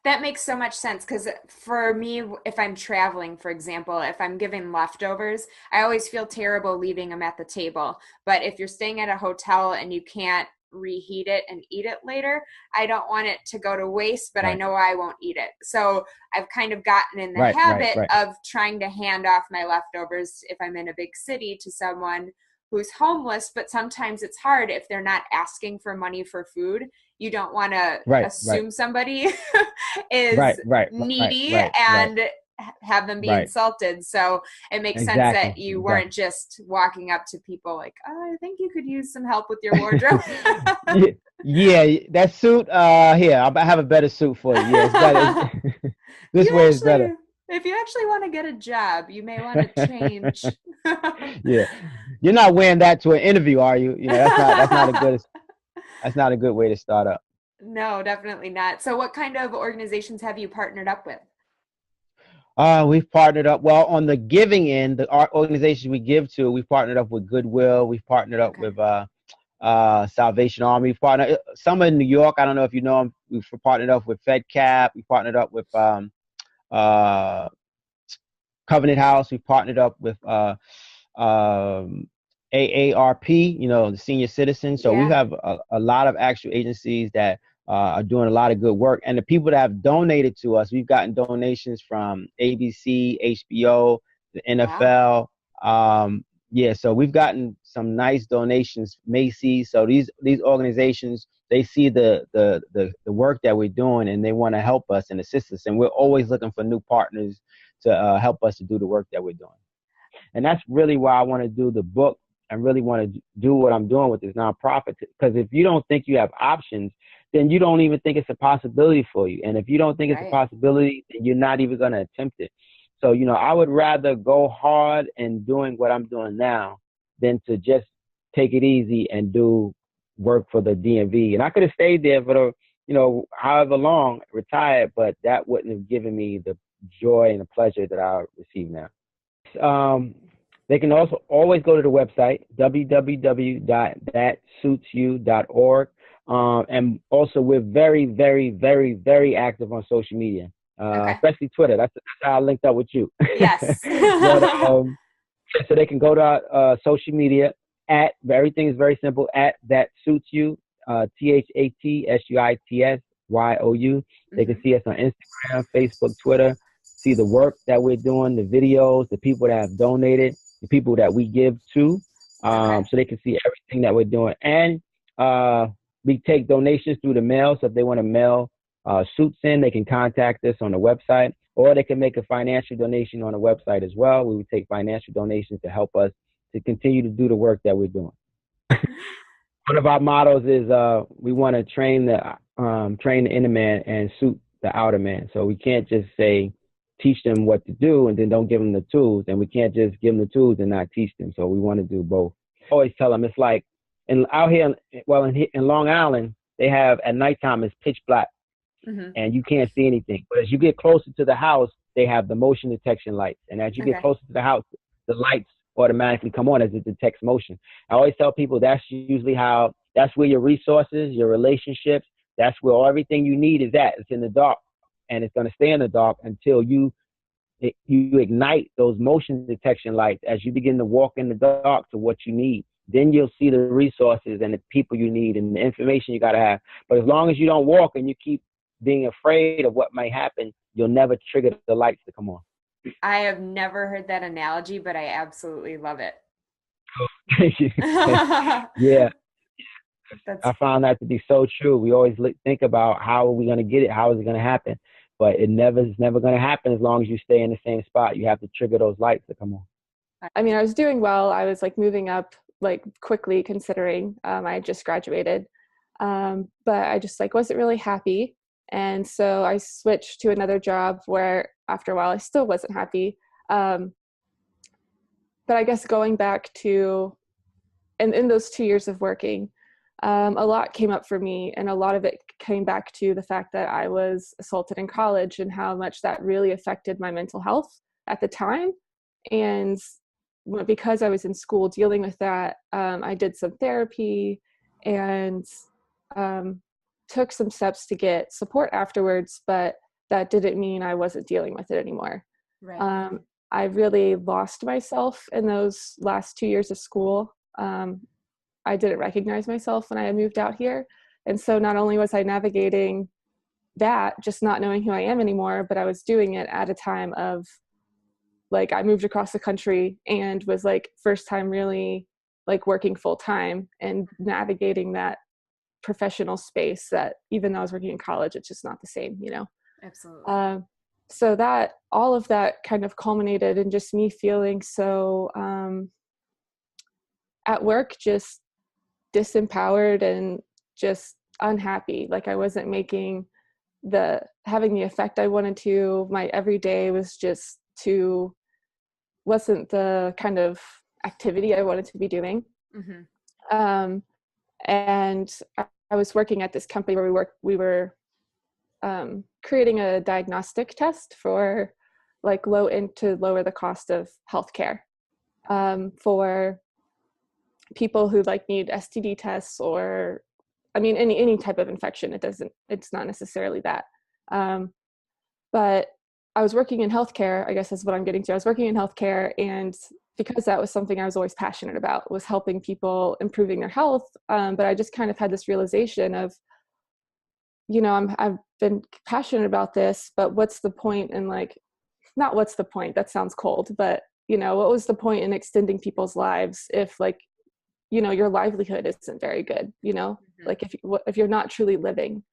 Speaker 2: That makes so much sense, because for me, if I'm traveling, for example, if I'm giving leftovers, I always feel terrible leaving them at the table. But if you're staying at a hotel and you can't reheat it and eat it later, I don't want it to go to waste, but I know I won't eat it. So I've kind of gotten in the habit of trying to hand off my leftovers if I'm in a big city to someone who's homeless, but sometimes it's hard if they're not asking for money for food. You don't want to assume somebody is needy and have them be insulted. So it makes sense that you weren't just walking up to people like, "Oh, I think you could use some help with your wardrobe."
Speaker 8: Yeah, that suit, here, I have a better suit for you. Yeah, it's better. This way is better.
Speaker 2: If you actually want to get a job, you may want to change.
Speaker 8: Yeah, you're not wearing that to an interview, are you? That's not a good way to start up.
Speaker 2: No, definitely not. So what kind of organizations have you partnered up with?
Speaker 8: We've partnered up, well, on the giving end, the organizations we give to, we've partnered up with Goodwill. We've partnered up with Salvation Army. We've partnered, some in New York, I don't know if you know them. We've partnered up with FedCap. We partnered up with Covenant House. We partnered up with AARP, the senior citizens. So we have a lot of actual agencies that are doing a lot of good work. And the people that have donated to us, we've gotten donations from ABC, HBO, the NFL. So we've gotten some nice donations, Macy's. So these organizations, they see the work that we're doing, and they want to help us and assist us. And we're always looking for new partners to help us to do the work that we're doing. And that's really why I want to do the book and really want to do what I'm doing with this nonprofit. Because if you don't think you have options, then you don't even think it's a possibility for you. And if you don't think it's a possibility, then you're not even going to attempt it. So, I would rather go hard in doing what I'm doing now than to just take it easy and do work for the DMV. And I could have stayed there for however long, retired, but that wouldn't have given me the joy and the pleasure that I receive now. They can also always go to the website, www.thatsuitsyou.org. And also we're very, very, very, very active on social media, especially Twitter. That's how I linked up with you.
Speaker 2: Yes.
Speaker 8: So they can go to our social media everything is very simple, @thatsuitsyou, THATSUITSYOU. They can see us on Instagram, Facebook, Twitter, see the work that we're doing, the videos, the people that have donated, the people that we give to, so they can see everything that we're doing. And we take donations through the mail, so if they want to mail suits in, they can contact us on the website, or they can make a financial donation on the website as well. We would take financial donations to help us to continue to do the work that we're doing. One of our mottos is we want to train the inner man and suit the outer man. So we can't just say teach them what to do and then don't give them the tools, and we can't just give them the tools and not teach them. So we want to do both. I always tell them it's like out here, in Long Island, they have at nighttime it's pitch black, and you can't see anything. But as you get closer to the house, they have the motion detection lights, and as you get closer to the house, the lights automatically come on as it detects motion. I always tell people that's usually how That's where your resources, your relationships, that's where everything you need is at. It's in the dark, and it's going to stay in the dark until you ignite those motion detection lights as you begin to walk in the dark to what you need. Then you'll see the resources and the people you need and the information you got to have. But as long as you don't walk and you keep being afraid of what might happen, you'll never trigger the lights to come on.
Speaker 2: I have never heard that analogy, but I absolutely love it.
Speaker 8: Thank you. Yeah.
Speaker 2: That's
Speaker 8: I found that to be so true. We always think about how are we going to get it? How is it going to happen? But it's never going to happen as long as you stay in the same spot. You have to trigger those lights to come on.
Speaker 9: I mean, I was doing well. I was like moving up like quickly considering I had just graduated. But I just like wasn't really happy. And so I switched to another job where after a while I still wasn't happy. But I guess going back to, and in those 2 years of working, a lot came up for me, and a lot of it came back to the fact that I was assaulted in college and how much that really affected my mental health at the time. And because I was in school dealing with that, I did some therapy and took some steps to get support afterwards, but that didn't mean I wasn't dealing with it anymore.
Speaker 2: right.
Speaker 9: I really lost myself in those last 2 years of school. I didn't recognize myself when I moved out here. And so not only was I navigating that, just not knowing who I am anymore, but I was doing it at a time of like, I moved across the country and was like first time really like working full time and navigating that professional space that even though I was working in college, it's just not the same, you know?
Speaker 2: Absolutely.
Speaker 9: So that all of that kind of culminated in just me feeling so at work, just disempowered and just unhappy. Like I wasn't having the effect I wanted to. My everyday was just wasn't the kind of activity I wanted to be doing.
Speaker 2: Mm-hmm.
Speaker 9: And I was working at this company where we were creating a diagnostic test for like to lower the cost of healthcare for people who like need STD tests or, I mean, any type of infection. It's not necessarily that. But I was working in healthcare, I guess that's what I'm getting to. I was working in healthcare, and because that was something I was always passionate about, was helping people improving their health. But I just kind of had this realization of, you know, I've been passionate about this, but what's the point in like, not what's the point, that sounds cold, but you know, what was the point in extending people's lives if like, you know, your livelihood isn't very good, you know,
Speaker 2: Mm-hmm.
Speaker 9: like if you're not truly living.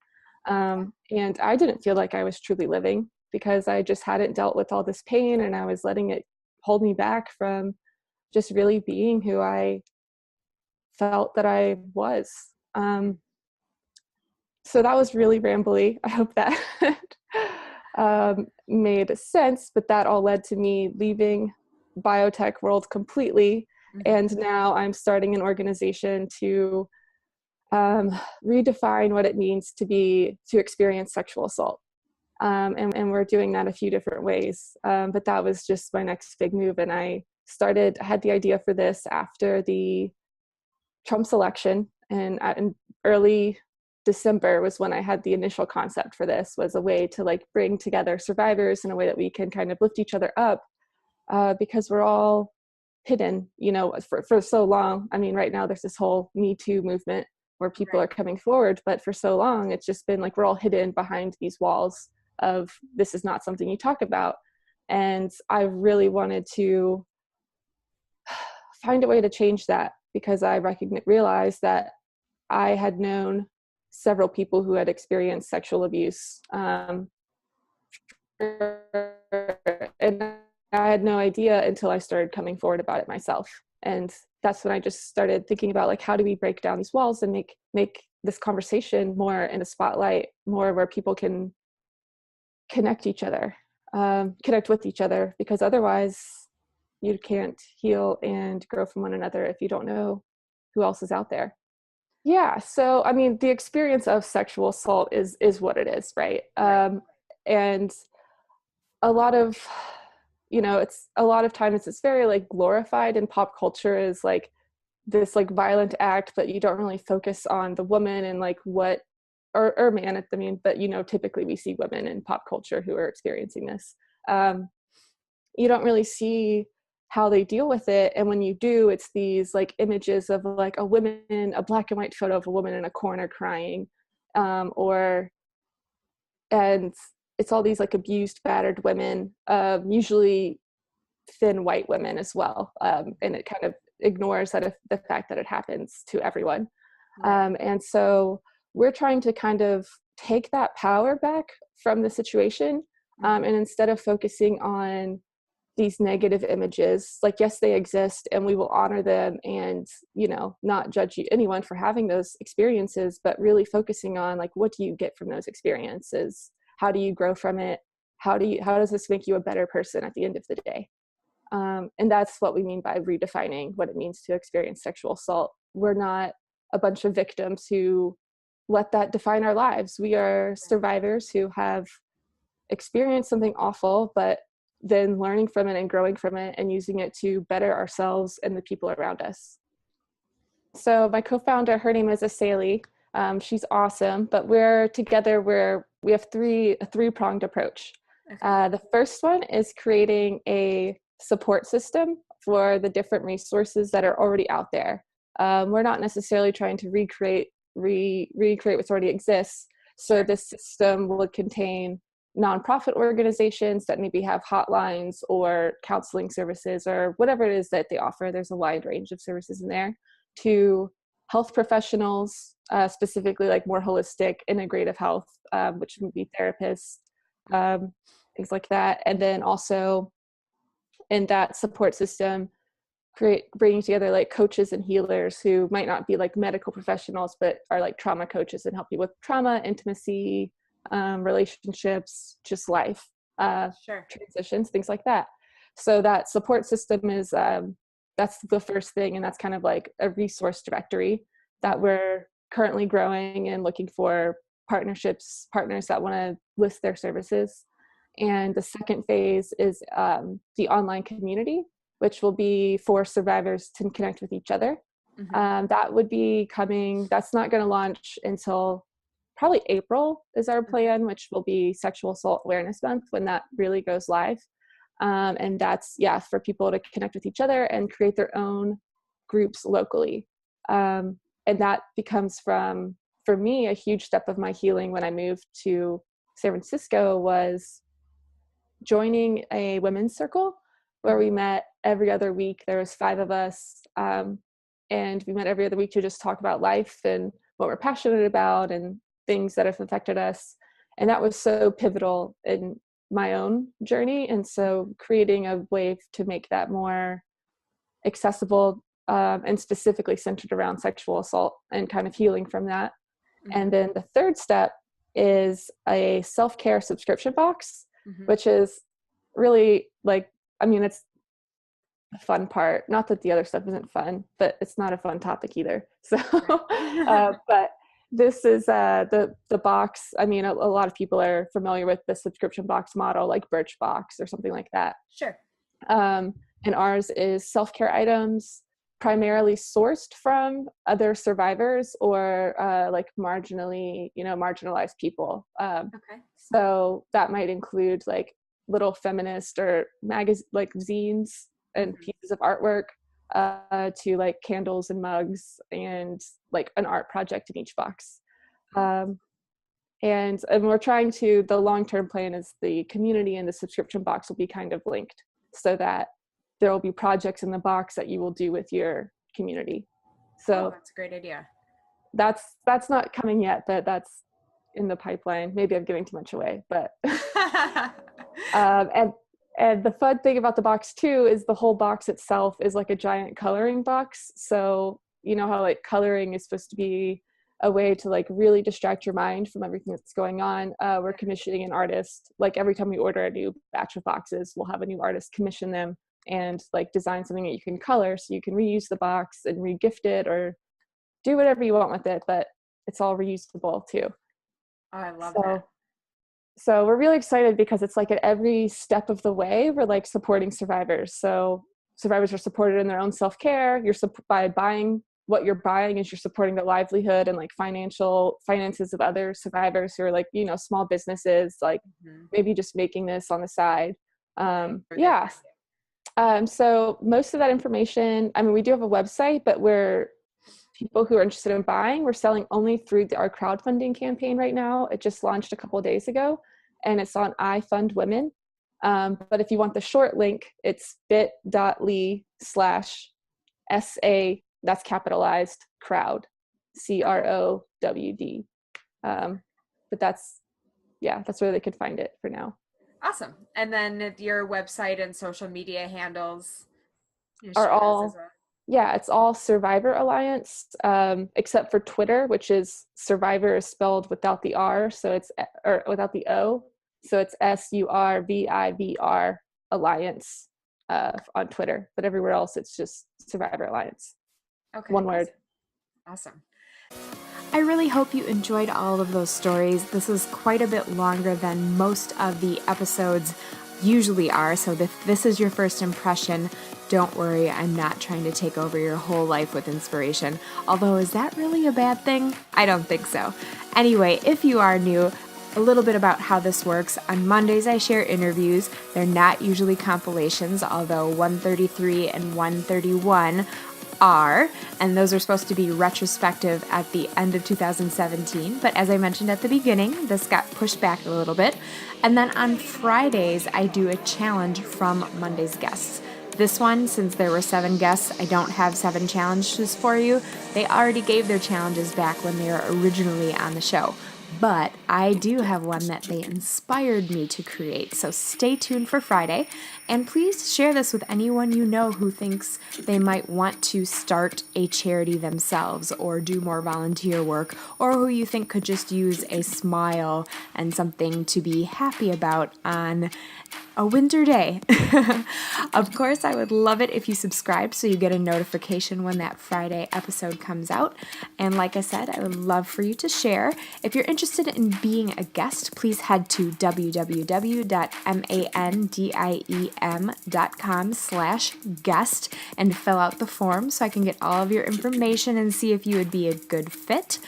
Speaker 9: And I didn't feel like I was truly living because I just hadn't dealt with all this pain, and I was letting it hold me back from just really being who I felt that I was. So that was really rambly. I hope that made sense, but that all led to me leaving biotech world completely.
Speaker 2: Mm-hmm.
Speaker 9: And now I'm starting an organization to redefine what it means to experience sexual assault. And we're doing that a few different ways. But that was just my next big move. And I had the idea for this after the Trump's election, and in early December was when I had the initial concept for this, was a way to like bring together survivors in a way that we can kind of lift each other up, because we're all hidden, you know, for so long. I mean, right now there's this whole Me Too movement where people are coming forward, but for so long it's just been like we're all hidden behind these walls of this is not something you talk about. And I really wanted to find a way to change that, because I realized that I had known several people who had experienced sexual abuse, and I had no idea until I started coming forward about it myself. And that's when I just started thinking about like, how do we break down these walls and make this conversation more in the spotlight, more where people can connect with each other, because otherwise you can't heal and grow from one another if you don't know who else is out there. Yeah. So, I mean, the experience of sexual assault is what it is, right? And a lot of, you know, it's a lot of times it's very like glorified in pop culture as like this like violent act, but you don't really focus on the woman and like what, or man, I mean, but typically we see women in pop culture who are experiencing this. You don't really see how they deal with it. And when you do, it's these like images of like a black and white photo of a woman in a corner crying, and it's all these like abused, battered women, usually thin white women as well. And it kind of ignores the fact that it happens to everyone. And so we're trying to kind of take that power back from the situation. And instead of focusing on these negative images, like, yes, they exist and we will honor them and, not judge anyone for having those experiences, but really focusing on like, what do you get from those experiences? How do you grow from it? How does this make you a better person at the end of the day? And that's what we mean by redefining what it means to experience sexual assault. We're not a bunch of victims who let that define our lives. We are survivors who have experienced something awful, but then learning from it and growing from it and using it to better ourselves and the people around us. So my co-founder, her name is Asali. She's awesome, but we're together we have a three-pronged approach. Okay. The first one is creating a support system for the different resources that are already out there. We're not necessarily trying to recreate what already exists. So this system will contain nonprofit organizations that maybe have hotlines or counseling services or whatever it is that they offer. There's a wide range of services in there, to health professionals, specifically like more holistic, integrative health, which would be therapists, things like that. And then also in that support system, bringing together like coaches and healers who might not be like medical professionals, but are like trauma coaches and help you with trauma, intimacy, relationships, just life, transitions, things like that. So that support system is, that's the first thing. And that's kind of like a resource directory that we're currently growing and looking for partners that want to list their services. And the second phase is the online community, which will be for survivors to connect with each other. That would be coming, that's not going to launch until probably April is our plan, which will be Sexual Assault Awareness Month when that really goes live. And that's, for people to connect with each other and create their own groups locally. And that becomes for me, a huge step of my healing when I moved to San Francisco was joining a women's circle where we met every other week. There was 5 of us. And we met every other week to just talk about life and what we're passionate about and things that have affected us. And that was so pivotal in my own journey. And so creating a way to make that more accessible, and specifically centered around sexual assault and kind of healing from that. And then the third step is a self-care subscription box, which is really it's the fun part. Not that the other stuff isn't fun, but it's not a fun topic either. So, but this is the box. I mean, a lot of people are familiar with the subscription box model, like Birchbox or something like that.
Speaker 2: Sure.
Speaker 9: And ours is self-care items primarily sourced from other survivors or like marginalized people. So that might include like little feminist or zines and pieces of artwork, to like candles and mugs and like an art project in each box. And we're trying to, the long-term plan is the community and the subscription box will be kind of linked so that there will be projects in the box that you will do with your community. So
Speaker 2: that's a great idea.
Speaker 9: That's not coming yet, but that's in the pipeline. Maybe I'm giving too much away, but and the fun thing about the box too is the whole box itself is like a giant coloring box. So you know how like coloring is supposed to be a way to like really distract your mind from everything that's going on. We're commissioning an artist. Like every time we order a new batch of boxes, we'll have a new artist commission them and like design something that you can color so you can reuse the box and re-gift it or do whatever you want with it, but it's all reusable too.
Speaker 2: Oh, I love that.
Speaker 9: So we're really excited because it's like at every step of the way, we're like supporting survivors. So survivors are supported in their own self-care. By buying what you're buying is you're supporting the livelihood and like finances of other survivors who are like, small businesses, like maybe just making this on the side. So most of that information, we do have a website, but people who are interested in buying, we're selling only through our crowdfunding campaign right now. It just launched a couple of days ago, and it's on I Fund Women. But if you want the short link, it's bit.ly/SA, that's capitalized, crowd, CROWD. But that's where they could find it for now.
Speaker 2: Awesome. And then your website and social media handles
Speaker 9: are all, it's all Survivor Alliance, except for Twitter, which is Survivor is spelled without the R, or without the O. So it's SURVIVR Alliance on Twitter. But everywhere else, it's just Survivor Alliance.
Speaker 2: Okay.
Speaker 9: One word.
Speaker 2: Awesome. I really hope you enjoyed all of those stories. This is quite a bit longer than most of the episodes usually are, so if this is your first impression, don't worry, I'm not trying to take over your whole life with inspiration. Although, is that really a bad thing? I don't think so. Anyway, if you are new, a little bit about how this works. On Mondays, I share interviews. They're not usually compilations, although 133 and 131 are, and those are supposed to be retrospective at the end of 2017, but as I mentioned at the beginning, this got pushed back a little bit. And then on Fridays, I do a challenge from Monday's guests. This one, since there were 7 guests, I don't have 7 challenges for you. They already gave their challenges back when they were originally on the show. But I do have one that they inspired me to create, so stay tuned for Friday. And please share this with anyone you know who thinks they might want to start a charity themselves or do more volunteer work, or who you think could just use a smile and something to be happy about on a winter day. Of course, I would love it if you subscribe so you get a notification when that Friday episode comes out. And like I said, I would love for you to share. If you're interested in being a guest, please head to www.mandiem.com/guest and fill out the form so I can get all of your information and see if you would be a good fit.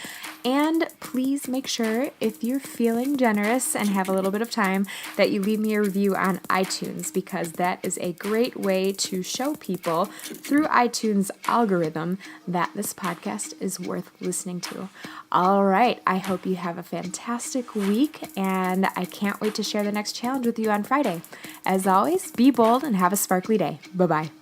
Speaker 2: And please make sure, if you're feeling generous and have a little bit of time, that you leave me a review on iTunes, because that is a great way to show people through iTunes' algorithm that this podcast is worth listening to. All right, I hope you have a fantastic week, and I can't wait to share the next challenge with you on Friday. As always, be bold and have a sparkly day. Bye-bye.